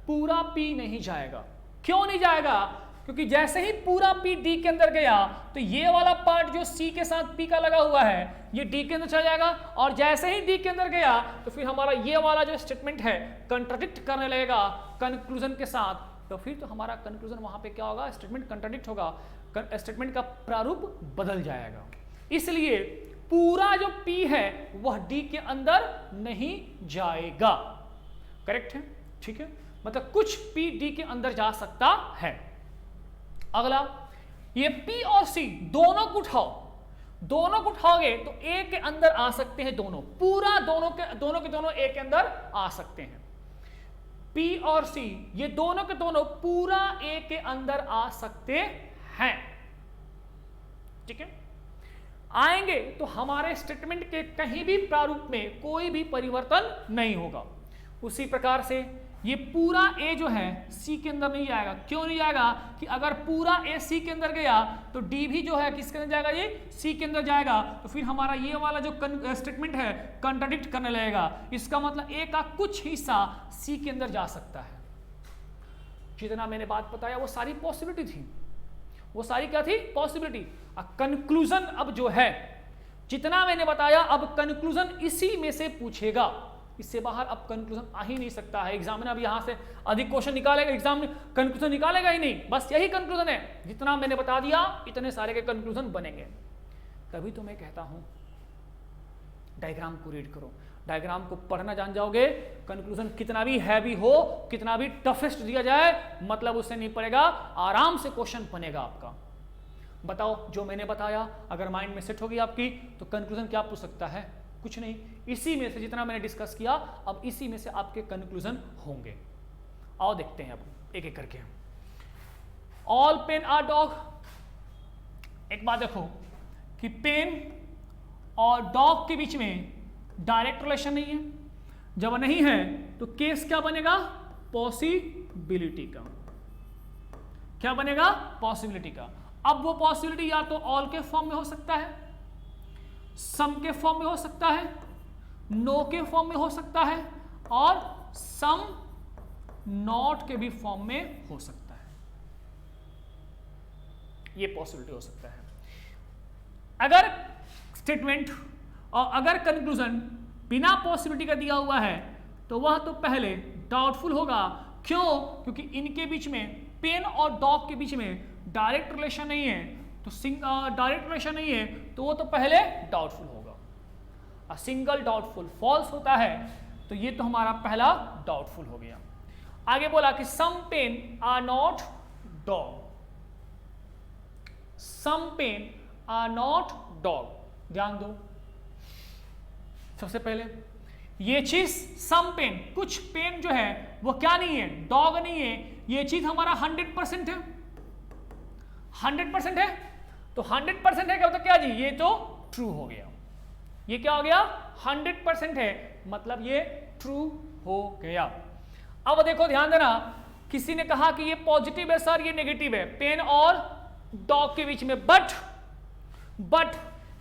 पूरा P नहीं जाएगा। क्यों नहीं जाएगा? क्योंकि जैसे ही पूरा P D के अंदर गया तो ये वाला पार्ट जो C के साथ P का लगा हुआ है ये D के अंदर चला जाएगा, और जैसे ही D के अंदर गया तो फिर हमारा ये वाला जो स्टेटमेंट है कंट्राडिक्ट करने लगेगा कंक्लूजन के साथ। तो फिर तो हमारा कंक्लूजन वहां पे क्या होगा, स्टेटमेंट कंट्राडिक्ट होगा, स्टेटमेंट का प्रारूप बदल जाएगा। इसलिए पूरा जो P है वह D के अंदर नहीं जाएगा। करेक्ट है, ठीक है, मतलब कुछ P D के अंदर जा सकता है। अगला, ये P और C दोनों को उठाओ, दोनों को उठाओगे तो A के अंदर आ सकते हैं दोनों, पूरा दोनों के दोनों A के अंदर आ सकते हैं। P और C ये दोनों के दोनों पूरा A के अंदर आ सकते हैं, ठीक है। आएंगे तो हमारे स्टेटमेंट के कहीं भी प्रारूप में कोई भी परिवर्तन नहीं होगा। उसी प्रकार से ये पूरा A जो है C के अंदर नहीं जाएगा। क्यों नहीं जाएगा? कि अगर पूरा A C के अंदर गया तो D भी जो है किसके अंदर जाएगा, ये C के अंदर जाएगा, तो फिर हमारा ये वाला जो स्टेटमेंट है कंट्राडिक्ट करने लगेगा। इसका मतलब A का कुछ हिस्सा C के अंदर जा सकता है। जितना मैंने बात बताया वो सारी पॉसिबिलिटी थी, वो सारी क्या थी, पॉसिबिलिटी। कंक्लूजन अब जो है जितना मैंने बताया, अब कंक्लूजन इसी में से पूछेगा, इससे बाहर अब कंक्लूजन आ ही नहीं सकता है। एग्जामिनर अब यहां से अधिक क्वेश्चन निकालेगा, एग्जाम कंक्लूजन निकालेगा ही नहीं, बस यही कंक्लूजन है, जितना मैंने बता दिया इतने सारे के कंक्लूजन बनेंगे। तभी तो मैं कहता हूं डायग्राम को रीड करो, डायग्राम को पढ़ना जान जाओगे, कंक्लूजन कितना भी हैवी हो, कितना भी टफेस्ट दिया जाए, मतलब उससे नहीं पड़ेगा, आराम से क्वेश्चन बनेगा आपका। बताओ, जो मैंने बताया अगर माइंड में सेट होगी आपकी तो कंक्लूजन क्या पूछ सकता है, कुछ नहीं। इसी में से जितना मैंने डिस्कस किया, अब इसी में से आपके कंक्लूजन होंगे। आओ देखते हैं अब एक एक करके। ऑल पेन आर डॉग, एक बात देखो कि पेन और डॉग के बीच में डायरेक्ट रिलेशन नहीं है। जब नहीं है तो केस क्या बनेगा, पॉसिबिलिटी का। क्या बनेगा, पॉसिबिलिटी का। अब वो पॉसिबिलिटी या तो ऑल के फॉर्म में हो सकता है, सम के फॉर्म में हो सकता है, नो के फॉर्म में हो सकता है, और सम नॉट के भी फॉर्म में हो सकता है, ये पॉसिबिलिटी हो सकता है। अगर स्टेटमेंट और अगर कंक्लूजन बिना पॉसिबिलिटी का दिया हुआ है तो वह तो पहले डाउटफुल होगा। क्यों? क्योंकि इनके बीच में, पेन और डॉग के बीच में डायरेक्ट रिलेशन नहीं है, तो डायरेक्ट रिलेशन नहीं है तो वो तो पहले डाउटफुल होगा। सिंगल डाउटफुल फॉल्स होता है, तो ये तो हमारा पहला डाउटफुल हो गया। आगे बोला कि some pen are not dog, some pen are not dog. ध्यान दो, सबसे पहले ये चीज सम पेन, कुछ पेन जो है वो क्या नहीं है, डॉग नहीं है। ये चीज हमारा 100% है, 100% है, तो 100% है क्या मतलब क्या जी, ये तो ट्रू हो गया। ये क्या हो गया, 100% है, मतलब ये ट्रू हो गया। अब देखो ध्यान देना, किसी ने कहा कि ये पॉजिटिव है सर, ये नेगेटिव है, पेन और डॉग के बीच में, बट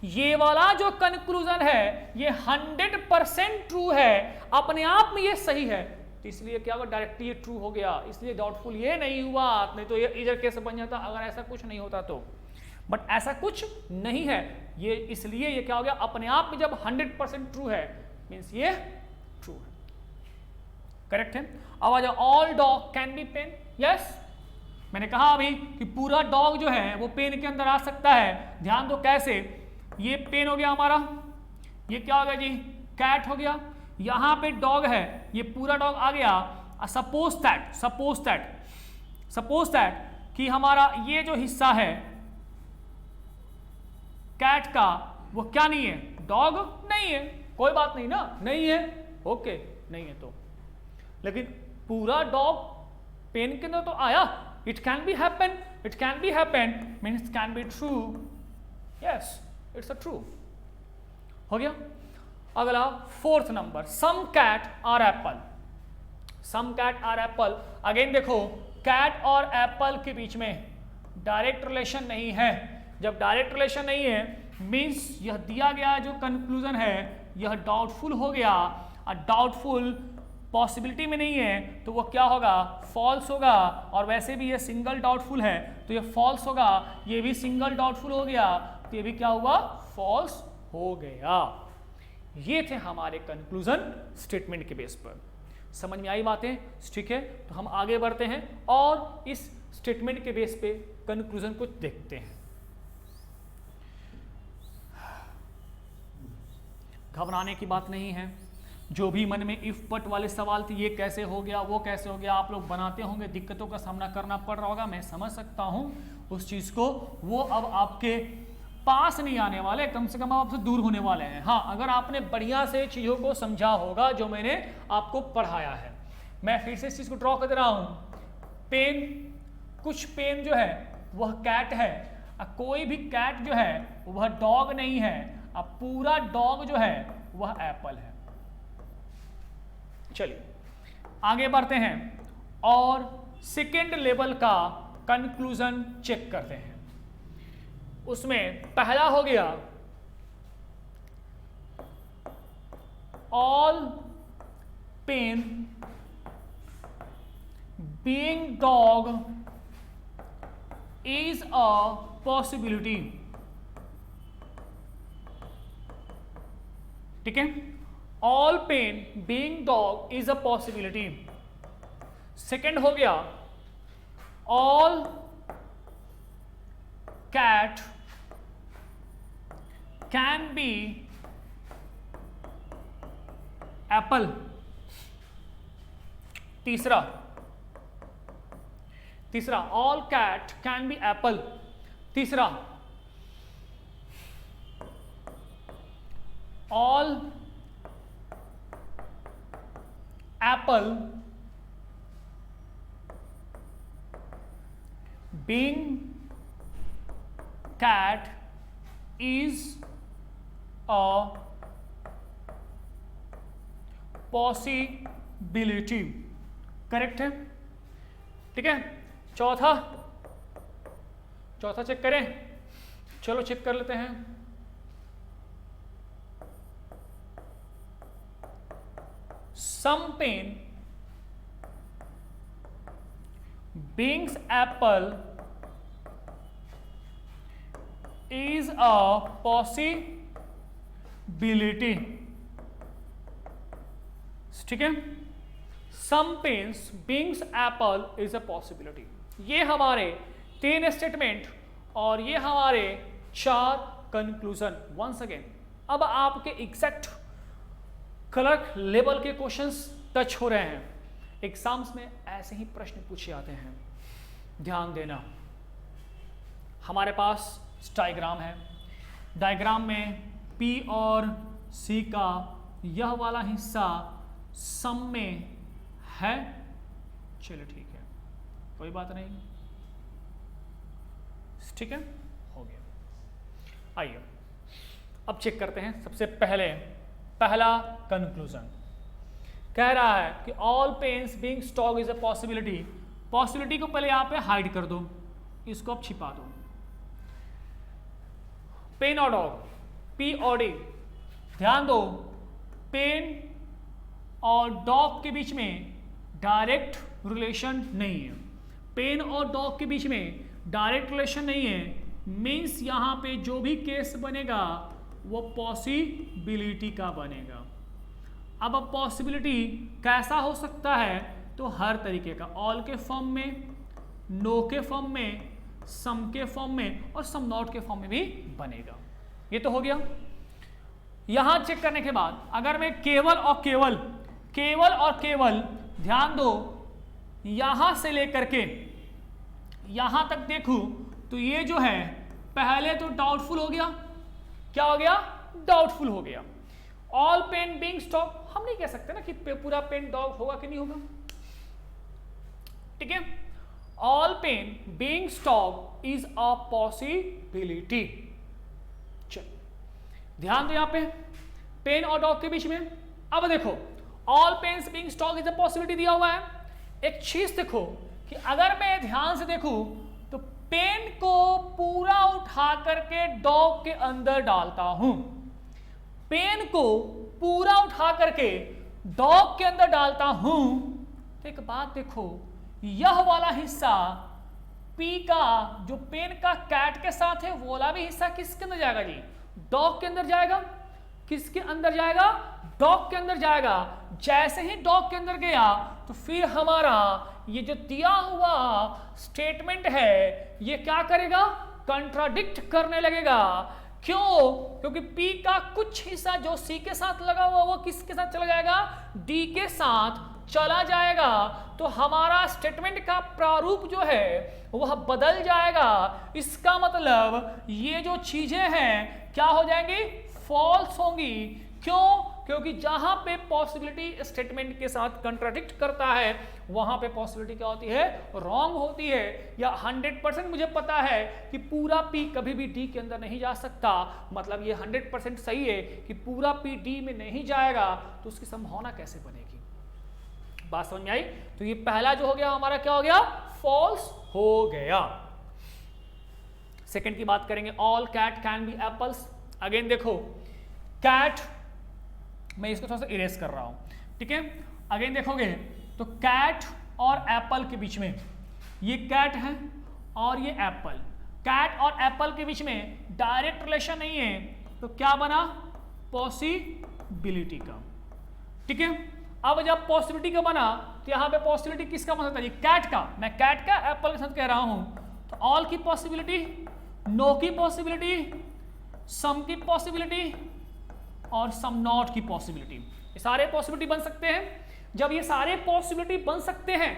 ये वाला जो कंक्लूजन है ये 100% ट्रू है, अपने आप में ये सही है, तो इसलिए क्या हुआ, डायरेक्टली ये ट्रू हो गया, इसलिए डाउटफुल ये नहीं हुआ। नहीं तो ये इधर कैसे बन जाता अगर ऐसा कुछ नहीं होता तो, बट ऐसा कुछ नहीं है, ये इसलिए ये क्या हो गया, अपने आप में जब 100% ट्रू है मीन्स ये ट्रू है, करेक्ट है। अब आ जाओ, all dog can be pen, yes, मैंने कहा अभी कि पूरा डॉग जो है वो पेन के अंदर आ सकता है। ध्यान दो कैसे, ये पेन हो गया हमारा, ये क्या हो गया जी, कैट हो गया, यहां पे डॉग है, ये पूरा डॉग आ गया। सपोज दैट कि हमारा ये जो हिस्सा है कैट का वो क्या नहीं है, डॉग नहीं है, कोई बात नहीं ना, नहीं है, ओके, नहीं है तो, लेकिन पूरा डॉग पेन के अंदर तो आया, it can be happen means can be true, yes it's a true हो गया। अगला 4th number, some cat are apple, some cat are apple. Again देखो, कैट और एप्पल के बीच में डायरेक्ट रिलेशन नहीं है। जब डायरेक्ट रिलेशन नहीं है मीन्स यह दिया गया जो कंक्लूजन है यह डाउटफुल हो गया, और डाउटफुल पॉसिबिलिटी में नहीं है तो वो क्या होगा, फॉल्स होगा। और वैसे भी ये सिंगल डाउटफुल है तो ये फॉल्स होगा, ये भी सिंगल डाउटफुल हो गया तो ये भी क्या हुआ, फॉल्स हो गया। ये थे हमारे कंक्लूजन स्टेटमेंट के बेस पर। समझ में आई बातें, ठीक है, तो हम आगे बढ़ते हैं और इस स्टेटमेंट के बेस पे कंक्लूजन को देखते हैं। घबराने की बात नहीं है, जो भी मन में इफ बट वाले सवाल थे, ये कैसे हो गया, वो कैसे हो गया, आप लोग बनाते होंगे, दिक्कतों का सामना करना पड़ रहा होगा, मैं समझ सकता हूं उस चीज को, वो अब आपके पास नहीं आने वाले, कम से कम आपसे दूर होने वाले हैं। हाँ, अगर आपने बढ़िया से चीजों को समझा होगा जो मैंने आपको पढ़ाया है। मैं फिर से इस चीज को ड्रॉ कर दे रहा हूं, पेन, कुछ पेन जो है वह कैट है, कोई भी कैट जो है वह डॉग नहीं है, अब पूरा डॉग जो है वह एप्पल है। चलिए आगे बढ़ते हैं और सेकेंड लेवल का कंक्लूजन चेक करते हैं। उसमें पहला हो गया, all pen being dog is a possibility, ठीक है, all pen being dog is a possibility. Second हो गया, all cat can be apple। तीसरा all cat can be apple। तीसरा, all apple being cat is a possibility, correct है, ठीक है। चौथा चेक करें, चलो चेक कर लेते हैं। some pain beings apple is a possibility, ठीक है। Some pens beings apple is a possibility. ये हमारे 3 स्टेटमेंट और ये हमारे 4 कंक्लूजन। वंस अगेन अब आपके एग्जैक्ट क्लर्क लेवल के क्वेश्चंस टच हो रहे हैं। एग्जाम्स में ऐसे ही प्रश्न पूछे जाते हैं, ध्यान देना। हमारे पास डायग्राम है, डायग्राम में P और C का यह वाला हिस्सा सम में है, चलिए ठीक है, कोई बात नहीं, ठीक है, हो गया। आइए अब चेक करते हैं। सबसे पहला कंक्लूजन कह रहा है कि all pens being stock is a possibility. Possibility को पहले यहां पे हाइड कर दो, इसको अब छिपा दो। पेन और डॉग, P और D, ध्यान दो, पेन और डॉग के बीच में डायरेक्ट रिलेशन नहीं है। पेन और डॉग के बीच में डायरेक्ट रिलेशन नहीं है, मीन्स यहां पे जो भी केस बनेगा वो पॉसिबिलिटी का बनेगा। अब पॉसिबिलिटी कैसा हो सकता है, तो हर तरीके का, ऑल के फॉर्म में, नो के फॉर्म में, सम के फॉर्म में और सम नॉट के फॉर्म में भी बनेगा। ये तो हो गया। यहां चेक करने के बाद अगर मैं केवल और केवल ध्यान दो यहां से लेकर के यहां तक देखूं तो ये जो है पहले तो डाउटफुल हो गया। क्या हो गया? डाउटफुल हो गया। ऑल पेन बीइंग स्टॉक, हम नहीं कह सकते ना कि पूरा पेन डॉग होगा कि नहीं होगा, ठीक है। All pen being stock is a possibility. चलो ध्यान दो यहां पे पेन और डॉग के बीच में। अब देखो all pens being stock is a possibility दिया हुआ है। एक चीज देखो कि अगर मैं ध्यान से देखूं तो पेन को पूरा उठा करके डॉग के अंदर डालता हूं, पेन को पूरा उठा करके डॉग के अंदर डालता हूं, तो एक बात देखो, यह वाला हिस्सा P का जो पेन का कैट के साथ है वो वाला भी हिस्सा किसके अंदर जाएगा जी? डॉग के अंदर जाएगा। किसके अंदर जाएगा? डॉग के अंदर जाएगा। जैसे ही डॉग के अंदर गया तो फिर हमारा ये जो दिया हुआ स्टेटमेंट है ये क्या करेगा? कंट्राडिक्ट करने लगेगा। क्यों? क्योंकि P का कुछ हिस्सा जो C के साथ लगा हुआ वो किसके साथ चला जाएगा? D के साथ चला जाएगा। तो हमारा स्टेटमेंट का प्रारूप जो है वह बदल जाएगा। इसका मतलब ये जो चीजें हैं क्या हो जाएंगी? फॉल्स होंगी। क्यों? क्योंकि जहां पे पॉसिबिलिटी स्टेटमेंट के साथ कंट्राडिक्ट करता है वहां पे पॉसिबिलिटी क्या होती है? रॉन्ग होती है। या 100% मुझे पता है कि पूरा P कभी भी D के अंदर नहीं जा सकता, मतलब ये 100% सही है कि पूरा P D में नहीं जाएगा, तो उसकी संभावना कैसे बनेगी? बात समझ में आई? तो ये पहला जो हो गया हमारा क्या हो गया? फॉल्स हो गया। सेकंड की बात करेंगे, all cat can be apples. Again देखो कैट, मैं इसको थोड़ा सा इरेज कर रहा हूं, ठीक है। अगेन देखोगे तो कैट और एप्पल के बीच में, ये कैट है और ये एप्पल, कैट और एप्पल के बीच में डायरेक्ट रिलेशन नहीं है, तो क्या बना? पॉसिबिलिटी का, ठीक है। अब जब पॉसिबिलिटी का बना तो यहां पे पॉसिबिलिटी किसका बन सकता है? कैट का। मैं कैट का एप्पल के साथ कह रहा हूं, तो ऑल की पॉसिबिलिटी, नो की पॉसिबिलिटी, सम की पॉसिबिलिटी और सम नॉट की पॉसिबिलिटी, ये सारे पॉसिबिलिटी बन सकते हैं। जब ये सारे पॉसिबिलिटी बन सकते हैं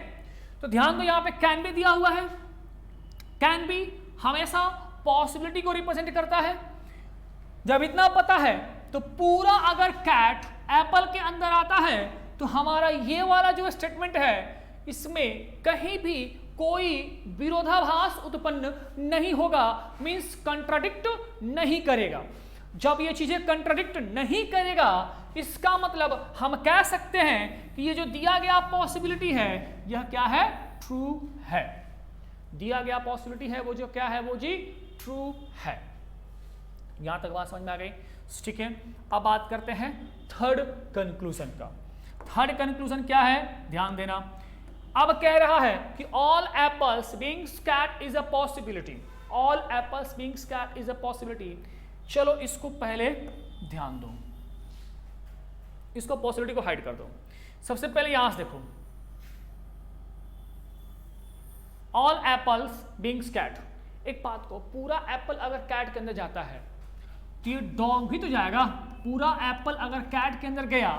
तो ध्यान दो यहां पे कैन बी दिया हुआ है। कैन बी हमेशा पॉसिबिलिटी को रिप्रेजेंट करता है। जब इतना पता है तो पूरा अगर कैट एप्पल के अंदर आता है तो हमारा ये वाला जो स्टेटमेंट है इसमें कहीं भी कोई विरोधाभास उत्पन्न नहीं होगा, मींस कंट्राडिक्ट नहीं करेगा। जब ये चीजें कंट्राडिक्ट नहीं करेगा इसका मतलब हम कह सकते हैं कि ये जो दिया गया पॉसिबिलिटी है यह क्या है? ट्रू है। दिया गया पॉसिबिलिटी है वो जो क्या है? वो जी ट्रू है। यहां तक बात समझ में आ गई, ठीक है। अब बात करते हैं थर्ड कंक्लूजन का। थर्ड कंक्लूजन क्या है? ध्यान देना, अब कह रहा है कि all apples being scat is a possibility, all apples being scat is a possibility. चलो इसको पहले ध्यान दो, इसको पॉसिबिलिटी को हाइड कर दो। सबसे पहले यहां से देखो, ऑल एप्पल्स बीइंग स्कैट, एक बात को, पूरा एप्पल अगर कैट के अंदर जाता है तो ये डॉग भी तो जाएगा। पूरा एप्पल अगर कैट के अंदर गया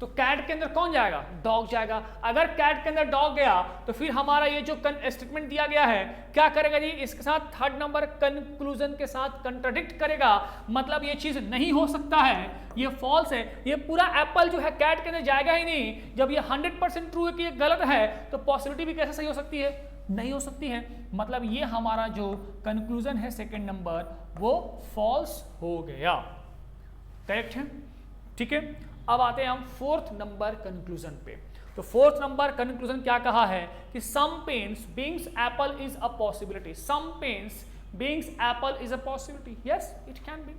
तो कैट के अंदर कौन जाएगा? डॉग जाएगा। अगर कैट के अंदर डॉग गया तो फिर हमारा ये जो स्टेटमेंट दिया गया है क्या करेगा जी? इसके साथ थर्ड नंबर कंक्लूजन के साथ कंट्राडिक्ट करेगा, मतलब ये चीज नहीं हो सकता है, ये फॉल्स है। ये पूरा एप्पल जो है कैट के अंदर जाएगा ही नहीं। जब ये 100% ट्रू है कि ये गलत है तो पॉसिबिलिटी भी कैसे सही हो सकती है? नहीं हो सकती है। मतलब ये हमारा जो कंक्लूजन है सेकंड नंबर वो फॉल्स हो गया। करेक्ट है, ठीक है। अब आते हैं हम फोर्थ नंबर कंक्लूजन पे। तो फोर्थ नंबर कंक्लूजन क्या कहा है कि some pens beings apple is a possibility, some pens beings apple is a possibility, yes it can be,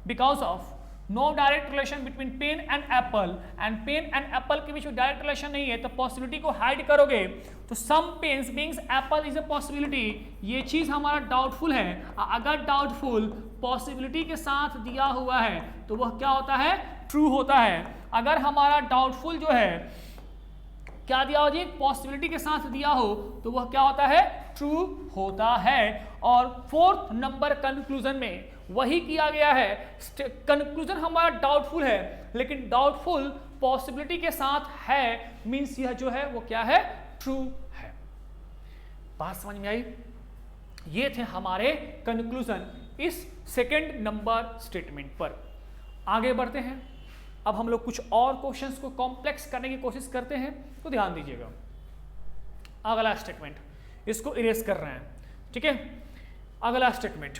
because of no direct relation between pen and apple, and pen and apple के बीच में direct relation नहीं है तो possibility को hide करोगे तो some pens beings apple is a possibility, ये चीज हमारा डाउटफुल है। अगर डाउटफुल पॉसिबिलिटी के साथ दिया हुआ है तो वह क्या होता है? ट्रू होता है। अगर हमारा डाउटफुल जो है क्या दिया हो जी? पॉसिबिलिटी के साथ दिया हो तो वह क्या होता है? ट्रू होता है। और फोर्थ नंबर कंक्लूजन में वही किया गया है। कंक्लूजन हमारा डाउटफुल है लेकिन डाउटफुल पॉसिबिलिटी के साथ है, मींस यह जो है वो क्या है? ट्रू है। बात समझ में आई? ये थे हमारे कंक्लूजन इस सेकंड नंबर स्टेटमेंट पर। आगे बढ़ते हैं। अब हम लोग कुछ और क्वेश्चंस को कॉम्प्लेक्स करने की कोशिश करते हैं, तो ध्यान दीजिएगा। अगला स्टेटमेंट, इसको इरेज कर रहे हैं, ठीक है। अगला स्टेटमेंट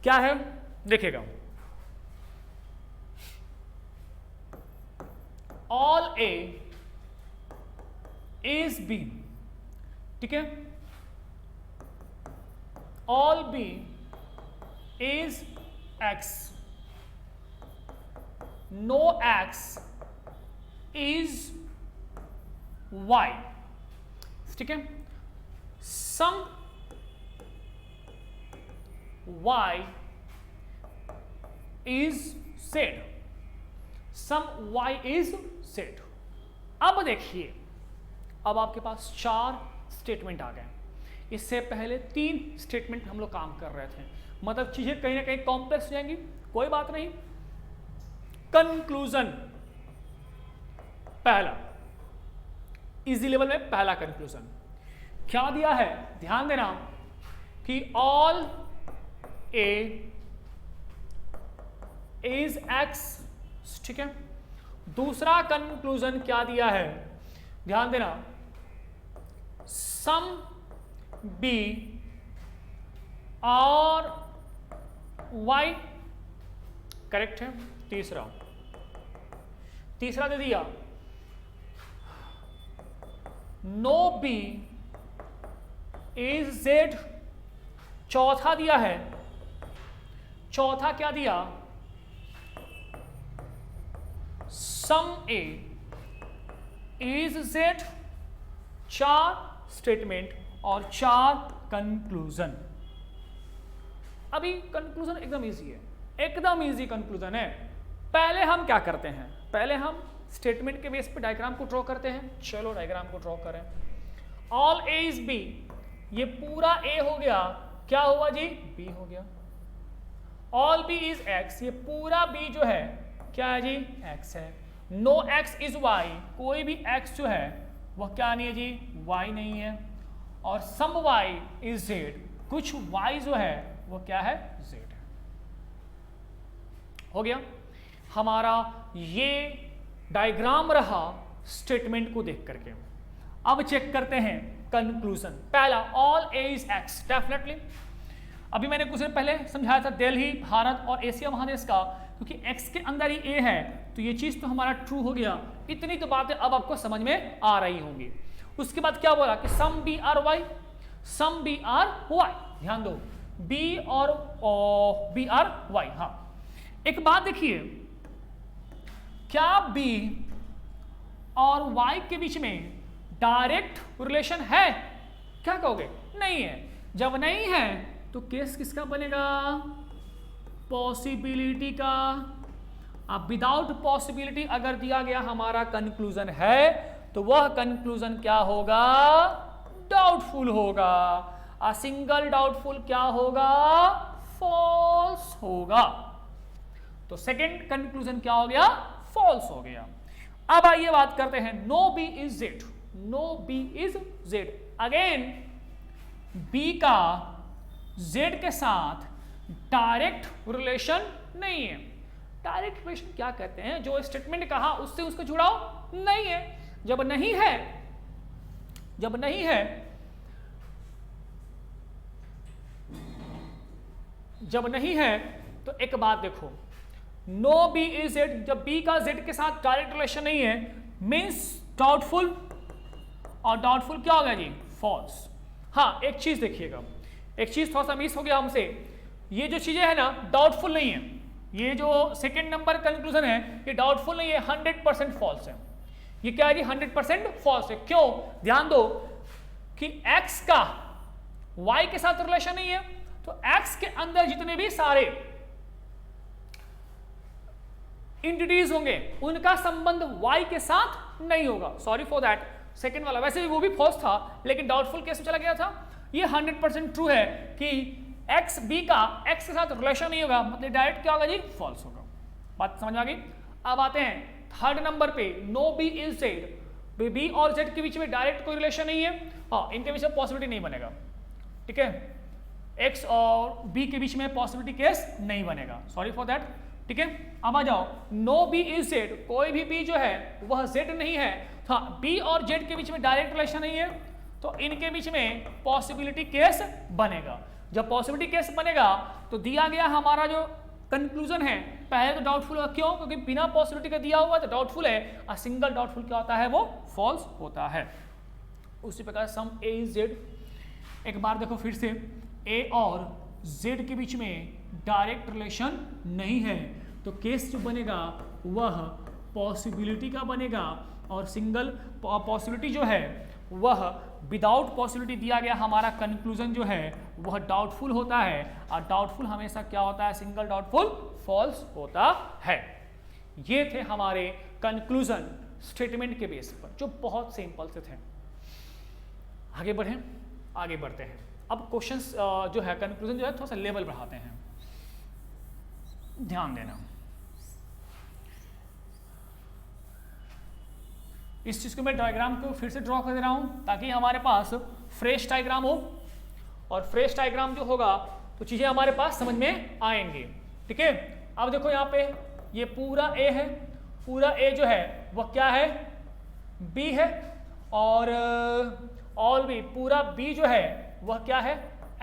क्या है देखिएगा, ऑल ए इज बी, ठीक है, all B is X, no X is Y, ठीक है। सम y is z, some y is z। अब देखिए, अब आपके पास 4 स्टेटमेंट आ गए। इससे पहले 3 स्टेटमेंट हम लोग काम कर रहे थे, मतलब चीजें कहीं ना कहीं कॉम्प्लेक्स हो जाएंगी, कोई बात नहीं। कंक्लूजन पहला, इजी लेवल में पहला कंक्लूजन क्या दिया है? ध्यान देना कि ऑल A is X, ठीक है। दूसरा कंक्लूजन क्या दिया है? ध्यान देना, सम B और Y, करेक्ट है। तीसरा दे दिया नो B is Z। चौथा दिया है, चौथा क्या दिया? सम ए इज जेड। 4 स्टेटमेंट और 4 कंक्लूजन। अभी कंक्लूजन एकदम इजी है, एकदम इजी कंक्लूजन है। पहले हम क्या करते हैं? पहले हम स्टेटमेंट के बेस पे डायग्राम को ड्रॉ करते हैं। चलो डायग्राम को ड्रॉ करें। ऑल ए इज बी, ये पूरा ए हो गया, क्या हुआ जी? बी हो गया। ऑल बी इज एक्स, ये पूरा बी जो है क्या है जी? एक्स है। नो एक्स इज वाई, कोई भी एक्स जो है वह क्या नहीं है जी? वाई नहीं है। और सम वाई इज जेड, कुछ वाई जो है वो क्या है? जेड है। हो गया हमारा ये डायग्राम रहा स्टेटमेंट को देख करके। अब चेक करते हैं कंक्लूजन। पहला, all A is x, definitely अभी मैंने कुछ दिन पहले समझाया था दिल्ली, भारत और एशिया महादेश का, क्योंकि एक्स के अंदर ही ए है तो ये चीज तो हमारा ट्रू हो गया। इतनी तो बातें अब आपको समझ में आ रही होंगी। उसके बाद क्या बोला कि some B are Y, some B are Y, ध्यान दो बी और बी आर वाई। हाँ, एक बात देखिए, क्या बी और y के बीच में डायरेक्ट रिलेशन है? क्या कहोगे? नहीं है। जब नहीं है तो केस किसका बनेगा? पॉसिबिलिटी का। अब विदाउट पॉसिबिलिटी अगर दिया गया हमारा कंक्लूजन है तो वह कंक्लूजन क्या होगा? डाउटफुल होगा। अ सिंगल डाउटफुल क्या होगा? फॉल्स होगा। तो सेकंड कंक्लूजन क्या हो गया? फॉल्स हो गया। अब आइए बात करते हैं no B is Z. No B is Z. Again B का जेड के साथ डायरेक्ट रिलेशन नहीं है। डायरेक्ट रिलेशन क्या कहते हैं? जो स्टेटमेंट कहा उससे उसका जुड़ाव नहीं है। जब नहीं है, जब नहीं है, जब नहीं है तो एक बात देखो, नो बी इज जेड, जब बी का जेड के साथ डायरेक्ट रिलेशन नहीं है मीन्स डाउटफुल, और डाउटफुल क्या होगा जी? फॉल्स। हाँ एक चीज देखिएगा, एक चीज थोड़ा सा मिस हो गया हमसे। ये जो चीजें है ना डाउटफुल नहीं है, ये जो सेकेंड नंबर कंक्लूजन है ये डाउटफुल नहीं है, 100% फॉल्स है। ये क्या है जी? 100% फॉल्स है। क्यों? ध्यान दो कि x का y के साथ रिलेशन नहीं है, तो x के अंदर जितने भी सारे इंटिटीज होंगे उनका संबंध y के साथ नहीं होगा। सॉरी फॉर दैट, सेकेंड वाला वैसे भी वो भी फॉल्स था लेकिन डाउटफुल केस में चला गया था। ये 100% ट्रू है कि x b का x के साथ रिलेशन नहीं होगा, मतलब डायरेक्ट क्या होगा जी? फॉल्स होगा। बात समझ आ गई? अब आते हैं थर्ड नंबर पे, no B is Z. B और जेड के बीच में डायरेक्ट कोई रिलेशन नहीं है, हाँ इनके बीच में पॉसिबिलिटी नहीं बनेगा। ठीक है, x और b के बीच में पॉसिबिलिटी केस नहीं बनेगा, सॉरी फॉर दैट। ठीक है, अब आ जाओ, नो बी इज जेड, कोई भी b जो है वह z नहीं है। हाँ b और z के बीच में डायरेक्ट रिलेशन नहीं है तो इनके बीच में पॉसिबिलिटी केस बनेगा। जब पॉसिबिलिटी केस बनेगा तो दिया गया हमारा जो कंक्लूजन है पहले तो डाउटफुल होगा। क्यों? क्योंकि बिना पॉसिबिलिटी का दिया हुआ तो डाउटफुल है, और सिंगल डाउटफुल क्या होता है? वो फॉल्स होता है। उसी प्रकार सम ए इज जेड, एक बार देखो फिर से, ए और जेड के बीच में डायरेक्ट रिलेशन नहीं है तो केस जो बनेगा वह पॉसिबिलिटी का बनेगा, और सिंगल पॉसिबिलिटी जो है वह विदाउट पॉसिबिलिटी दिया गया हमारा कंक्लूजन जो है वह डाउटफुल होता है, और डाउटफुल हमेशा क्या होता है? सिंगल डाउटफुल फॉल्स होता है। ये थे हमारे कंक्लूजन स्टेटमेंट के बेस पर जो बहुत सिंपल से थे। आगे बढ़ें, आगे बढ़ते हैं। अब क्वेश्चंस जो है कंक्लूजन जो है थोड़ा सा लेवल बढ़ाते हैं, ध्यान देना। इस चीज को मैं डायग्राम को फिर से ड्रॉ कर दे रहा हूं ताकि हमारे पास फ्रेश डायग्राम हो, और फ्रेश डायग्राम जो होगा तो चीजें हमारे पास समझ में आएंगी। ठीक है, अब देखो यहाँ पे ये पूरा ए है, पूरा ए जो है वह क्या है? बी है, और ऑल बी, पूरा बी जो है वह क्या है?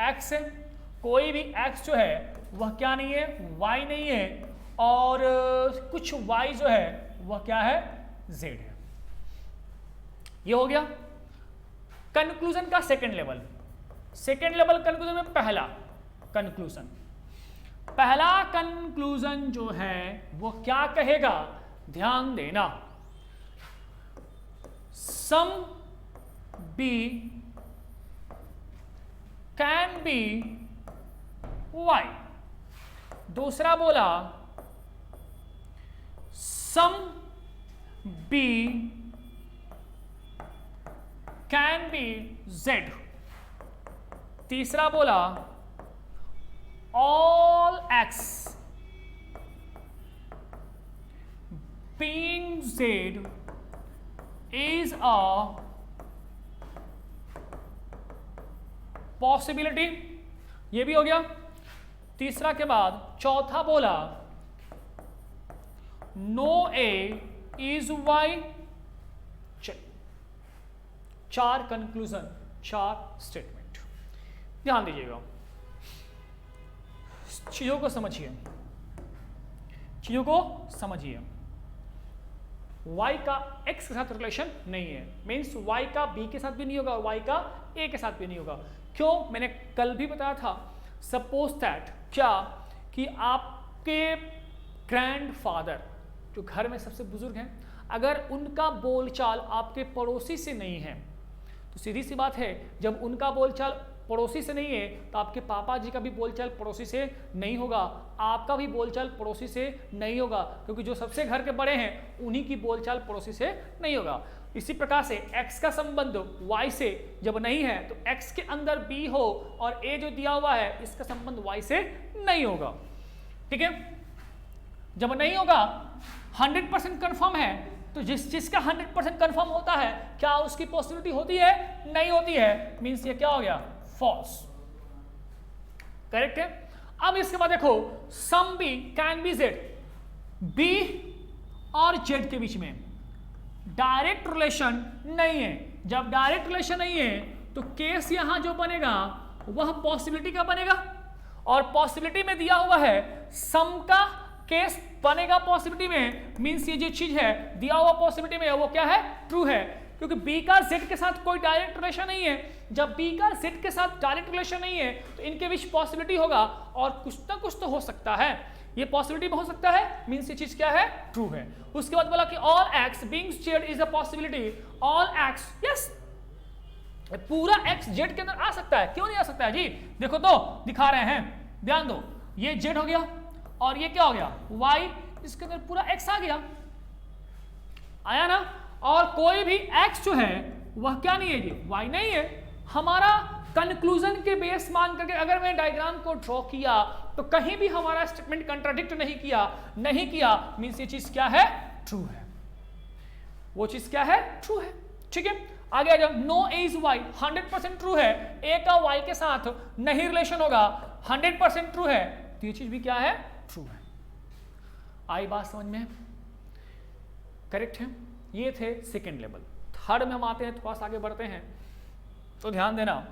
एक्स है। कोई भी एक्स जो है वह क्या नहीं है? वाई नहीं है, और कुछ वाई जो है वह क्या है? जेड है। ये हो गया कंक्लूजन का second level. Second level conclusion में पहला कंक्लूजन, पहला कंक्लूजन जो है वो क्या कहेगा? ध्यान देना, some B can be Y. दूसरा बोला some B can be Z. तीसरा बोला all X being Z is a possibility. ये भी हो गया। तीसरा के बाद चौथा बोला नो ए इज वाई। चार कंक्लूजन, चार स्टेटमेंट। ध्यान दीजिएगा, चीजों को समझिए, चीजों को समझिए। y का x के साथ रिलेशन नहीं है, मीन्स y का b के साथ भी नहीं होगा, y का a के साथ भी नहीं होगा। क्यों? मैंने कल भी बताया था, सपोज दैट क्या कि आपके ग्रैंडफादर जो घर में सबसे बुजुर्ग हैं, अगर उनका बोलचाल आपके पड़ोसी से नहीं है, तो सीधी सी बात है, जब उनका बोलचाल पड़ोसी से नहीं है तो आपके पापा जी का भी बोलचाल पड़ोसी से नहीं होगा, आपका भी बोलचाल पड़ोसी से नहीं होगा, क्योंकि जो सबसे घर के बड़े हैं उन्हीं की बोलचाल पड़ोसी से नहीं होगा। इसी प्रकार से x का संबंध y से जब नहीं है तो x के अंदर b हो और a जो दिया हुआ है इसका संबंध y से नहीं होगा। ठीक है, जब नहीं होगा 100% कंफर्म है, तो जिसका 100% कंफर्म होता है क्या उसकी पॉसिबिलिटी होती है? नहीं होती है, मींस ये क्या हो गया? फॉल्स। करेक्ट है। अब इसके बाद देखो सम b can be z, b और z के बीच में डायरेक्ट रिलेशन नहीं है। जब डायरेक्ट रिलेशन नहीं है तो केस यहां जो बनेगा वह पॉसिबिलिटी का बनेगा, और पॉसिबिलिटी में दिया हुआ है सम का केस बनेगा पॉसिबिलिटी में, मींस ये जो चीज है दिया हुआ पॉसिबिलिटी में वो क्या है? ट्रू है, क्योंकि b का z के साथ कोई डायरेक्ट रिलेशन नहीं है। जब b का z के साथ डायरेक्ट रिलेशन नहीं है तो इनके बीच पॉसिबिलिटी होगा, और कुछ ना कुछ तो हो सकता है, ये पॉसिबिलिटी में हो सकता है, मींस ये चीज क्या है? ट्रू है। उसके बाद बोला कि all x being z is a possibility, all x, yes पूरा x z के अंदर आ सकता है, क्यों नहीं आ सकता है जी? देखो तो दिखा रहे हैं, ध्यान दो, ये z हो गया और ये क्या हो गया? y, इसके अंदर पूरा x आ गया, आया ना? और कोई भी x जो है वह क्या नहीं है जी? y नहीं है। हमारा कंक्लूजन के बेस मान करके अगर मैं डायग्राम को ड्रॉ किया तो कहीं भी हमारा स्टेटमेंट कंट्राडिक्ट नहीं किया, मींस ये चीज क्या है? ट्रू है। वो चीज क्या है? ट्रू है। ठीक है, आगे आ जाओ। No A is Y, 100% true है, ए का वाई के साथ नहीं रिलेशन होगा, 100% ट्रू है, तो ये चीज भी क्या है? ट्रू है। आई बात समझ में? करेक्ट है। ये थे सेकेंड लेवल। थर्ड में हम आते हैं, थोड़ा सा आगे बढ़ते हैं तो ध्यान देना।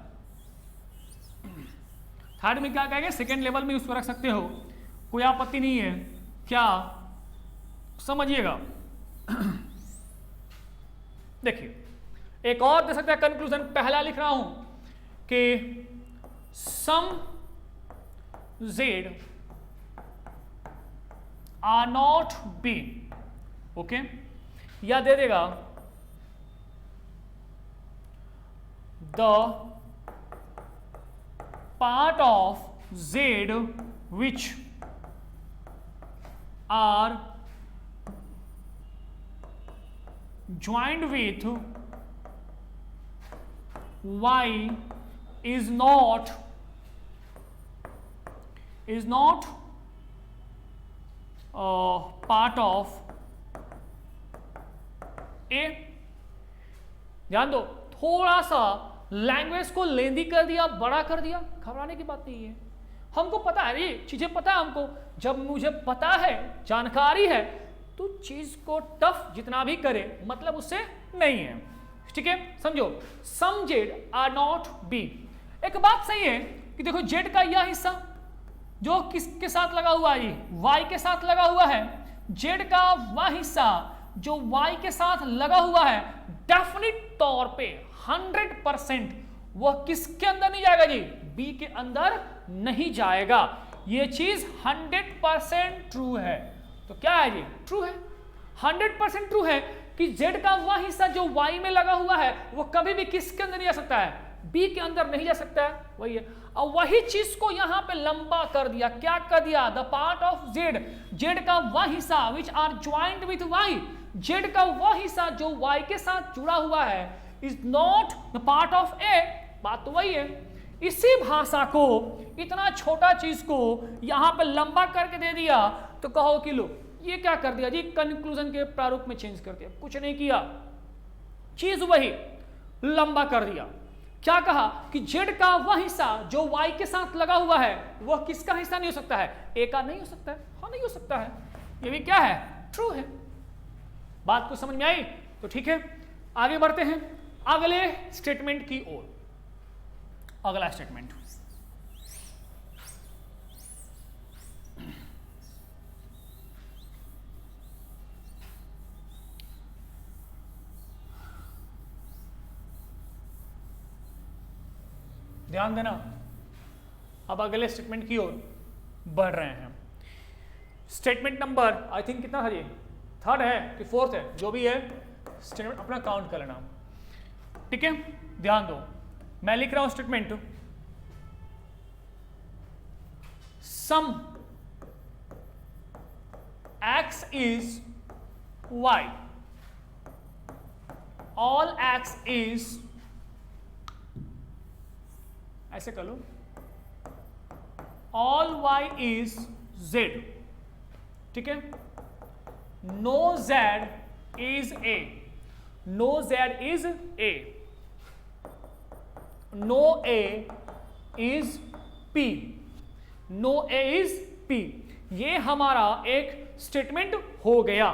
थर्ड में क्या कहेंगे? सेकेंड लेवल में उसको रख सकते हो, कोई आपत्ति नहीं है, क्या समझिएगा। देखिए एक और दे सकते हैं कंक्लूजन, पहला लिख रहा हूं कि some z are not b, okay, या दे देगा the part of z which are joined with y is not part of a। ध्यान दो, थोड़ा सा लैंग्वेज को लेंदी कर दिया, बड़ा कर दिया, घबराने की बात नहीं है। हमको पता है, ये चीजें पता है हमको, जब मुझे पता है, जानकारी है, तो चीज को टफ जितना भी करे मतलब उससे नहीं है। ठीक है, समझो सम जेड आर नॉट बी। एक बात सही है कि देखो जेड का यह हिस्सा जो किसके साथ लगा हुआ है? वाई के साथ लगा हुआ है। जेड का वह हिस्सा जो वाई के साथ लगा हुआ है, डेफिनिट तौर पे 100% वह किसके अंदर नहीं जाएगा जी? बी के अंदर नहीं जाएगा। ये चीज 100% ट्रू है। तो क्या है जी? ट्रू है, 100% ट्रू है कि जेड का वह हिस्सा जो वाई में लगा हुआ है वो कभी भी किसके अंदर नहीं जा सकता है? बी के अंदर नहीं जा सकता है। वही है, और वही चीज को यहां पे लंबा कर दिया। क्या कर दिया? The part of Z, Z का वह हिस्सा which are joint with Y, Z का वह हिस्सा जो वाई के साथ जुड़ा हुआ है, is not the part of A. बात तो वही है। इसी भाषा को, इतना छोटा चीज को यहां पे लंबा करके दे दिया, तो कहो कि लो ये क्या कर दिया जी? कंक्लूजन के प्रारूप में चेंज कर दिया। कुछ नहीं किया, चीज वही लंबा कर दिया। क्या कहा कि जेड का वह हिस्सा जो वाई के साथ लगा हुआ है वह किसका हिस्सा नहीं हो सकता है? ए का नहीं हो सकता है। हाँ, नहीं हो सकता है। ये भी क्या है? ट्रू है। बात को समझ में आई? तो ठीक है, आगे बढ़ते हैं अगले स्टेटमेंट की ओर। अगला स्टेटमेंट, ध्यान देना। अब अगले स्टेटमेंट की ओर बढ़ रहे हैं। स्टेटमेंट नंबर आई थिंक कितना है? थर्ड है कि फोर्थ है, जो भी है स्टेटमेंट अपना काउंट कर लेना। ठीक है, ध्यान दो, मैं लिख रहा हूं statement some x is y, all x is, ऐसे कर लो, all y is z। ठीक है, no z is a, no z is a, no a is p, no a is p। ये हमारा एक स्टेटमेंट हो गया।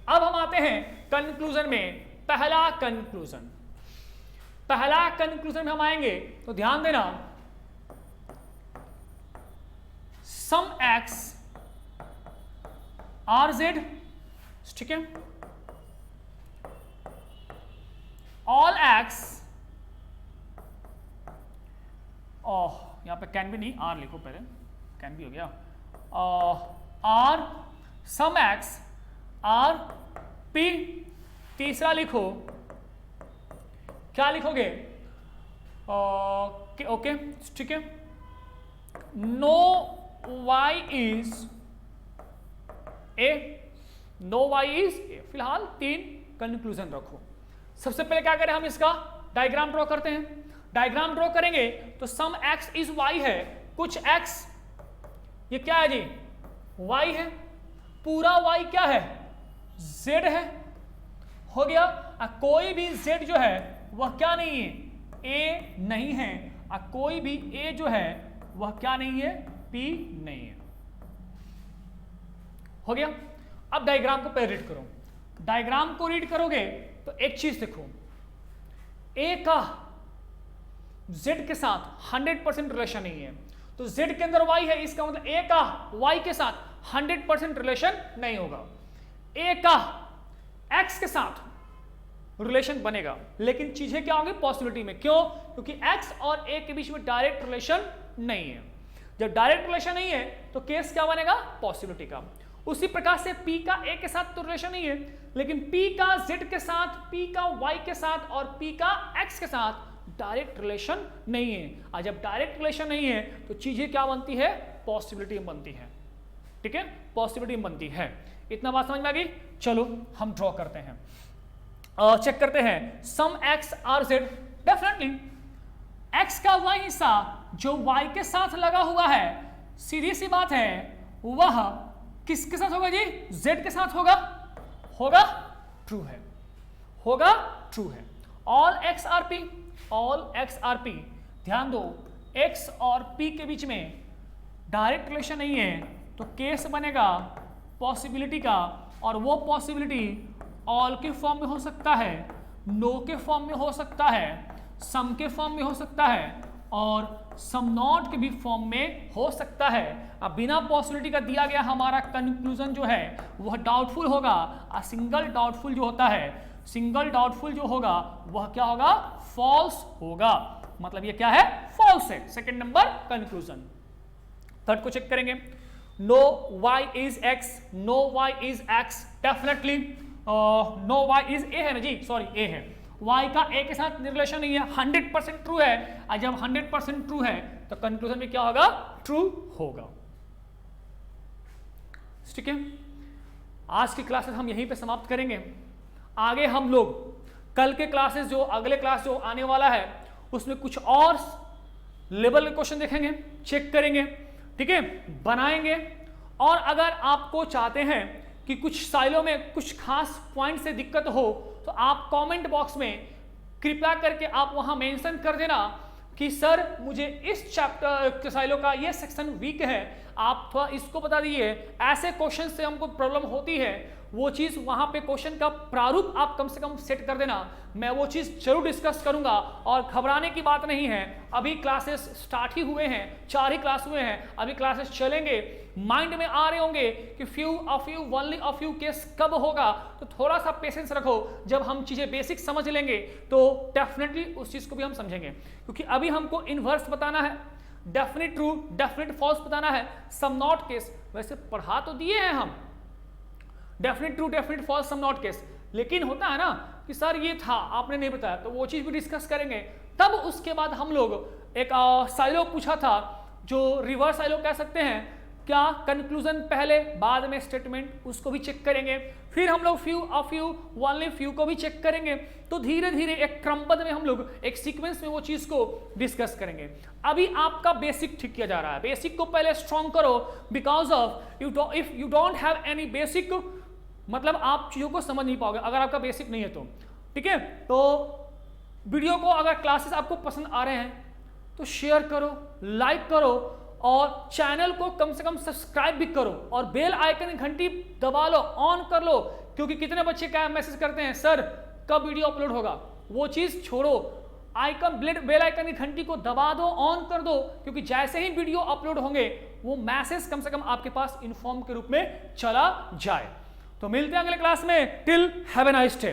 अब हम आते हैं कंक्लूजन में। पहला कंक्लूजन में हम आएंगे तो ध्यान देना, सम एक्स आर जेड, ठीक है, ऑल एक्स, यहां पे कैन भी नहीं, आर लिखो पहले, कैन भी हो गया, are some X are P. तीसरा लिखो, क्या लिखोगे, ओके ठीक है, no Y is A, no Y is A. फिलहाल 3 कंक्लूजन रखो। सबसे पहले क्या करें, हम इसका डायग्राम ड्रॉ करते हैं। डायग्राम ड्रॉ करेंगे तो सम एक्स इज वाई है, कुछ एक्स, ये क्या है जी, वाई है, पूरा y क्या है, z है, हो गया। कोई भी z जो है वह क्या नहीं है, a नहीं है, कोई भी a जो है वह क्या नहीं है, p नहीं है, हो गया। अब डायग्राम को पहले रीड करो। डायग्राम को रीड करोगे तो एक चीज देखो, a का z के साथ 100% रिलेशन नहीं है, तो z के अंदर y है, इसका मतलब a का y के साथ 100% रिलेशन नहीं होगा। a का x के साथ रिलेशन बनेगा, लेकिन चीजें क्या होंगी, पॉसिबिलिटी में। क्यों? क्योंकि x और a के बीच में डायरेक्ट रिलेशन नहीं है। जब डायरेक्ट रिलेशन नहीं है तो केस क्या बनेगा, पॉसिबिलिटी का। उसी प्रकार से p का a के साथ तो रिलेशन नहीं है, लेकिन p का z के साथ, p का y के साथ और p का x के साथ डायरेक्ट रिलेशन नहीं है। और जब डायरेक्ट रिलेशन नहीं है तो चीजें क्या बनती है, पॉसिबिलिटी बनती है। ठीक है, पॉसिबिलिटी बनती है। इतना बात समझ में आ गई? चलो हम ड्रॉ करते हैं, चेक करते हैं। Some X R Z, definitely X का y हिस्सा जो y के साथ लगा हुआ है, सीधी सी बात है, वह किसके साथ होगा जी, z के साथ होगा, होगा ट्रू है, होगा ट्रू है। All x are P, all x are P, ध्यान दो, x और p के बीच में डायरेक्ट रिलेशन नहीं है तो केस बनेगा पॉसिबिलिटी का, और वो पॉसिबिलिटी ऑल के फॉर्म में हो सकता है, नो के फॉर्म में हो सकता है, सम के फॉर्म में हो सकता है और सम नॉट के भी फॉर्म में हो सकता है। अब बिना पॉसिबिलिटी का दिया गया हमारा कंक्लूजन जो है वह डाउटफुल होगा। सिंगल डाउटफुल जो होता है, सिंगल डाउटफुल जो होगा वह क्या होगा, फॉल्स होगा। मतलब ये क्या है, फॉल्स है। Second number conclusion. थर्ड को चेक करेंगे। No Y is X, no Y is x, definitely no Y is ए है ना जी, सॉरी ए है, y का a के साथ रिलेशन नहीं है, 100% ट्रू है। और जब 100% ट्रू है तो कंक्लूजन में क्या होगा, ट्रू होगा। ठीक है, आज की क्लासेस हम यहीं पे समाप्त करेंगे। आगे हम लोग कल के क्लासेस जो अगले क्लास जो आने वाला है उसमें कुछ और लेवल के क्वेश्चन देखेंगे, चेक करेंगे, ठीक है, बनाएंगे। और अगर आपको चाहते हैं कि कुछ साइलों में कुछ खास पॉइंट से दिक्कत हो तो आप कमेंट बॉक्स में कृपया करके आप वहां मेंशन कर देना कि सर मुझे इस चैप्टर के साइलों का ये सेक्शन वीक है, आप थोड़ा इसको बता दीजिए, ऐसे क्वेश्चन से हमको प्रॉब्लम होती है, वो चीज़ वहाँ पे क्वेश्चन का प्रारूप आप कम से कम सेट कर देना, मैं वो चीज़ जरूर डिस्कस करूँगा। और घबराने की बात नहीं है, अभी क्लासेस स्टार्ट ही हुए हैं, 4 ही क्लास हुए हैं, अभी क्लासेस चलेंगे। माइंड में आ रहे होंगे कि ओनली अ फ्यू केस कब होगा, तो थोड़ा सा पेशेंस रखो। जब हम चीज़ें बेसिक समझ लेंगे तो डेफिनेटली उस चीज़ को भी हम समझेंगे, क्योंकि अभी हमको इनवर्स बताना है, डेफिनेट ट्रू डेफिनेट फॉल्स बताना है, सम नॉट केस वैसे पढ़ा तो दिए हैं हम, definite true, definite false, some not case. लेकिन होता है ना कि सर ये था आपने नहीं बताया, तो वो चीज भी डिस्कस करेंगे। तब उसके बाद हम लोग एक साइलो पूछा था जो रिवर्स साइलो कह सकते हैं, क्या कंक्लूजन पहले बाद में स्टेटमेंट, उसको भी चेक करेंगे। फिर हम लोग फ्यू को भी चेक करेंगे। तो धीरे धीरे एक क्रमबद्ध में हम लोग एक सीक्वेंस में वो चीज को डिस्कस करेंगे। अभी आपका बेसिक ठीक किया जा रहा है, बेसिक को पहले स्ट्रॉन्ग करो, because of if you don't have any basic, मतलब आप चीजों को समझ नहीं पाओगे अगर आपका बेसिक नहीं है तो। ठीक है, तो वीडियो को अगर क्लासेस आपको पसंद आ रहे हैं तो शेयर करो, लाइक करो और चैनल को कम से कम सब्सक्राइब भी करो और बेल आइकन घंटी दबा लो, ऑन कर लो। क्योंकि कितने बच्चे क्या मैसेज करते हैं, सर कब वीडियो अपलोड होगा, वो चीज छोड़ो, आइकन बेल आइकन की घंटी को दबा दो, ऑन कर दो, क्योंकि जैसे ही वीडियो अपलोड होंगे वो मैसेज कम से कम आपके पास इन्फॉर्म के रूप में चला जाए। तो मिलते हैं अगले क्लास में, till have a nice day.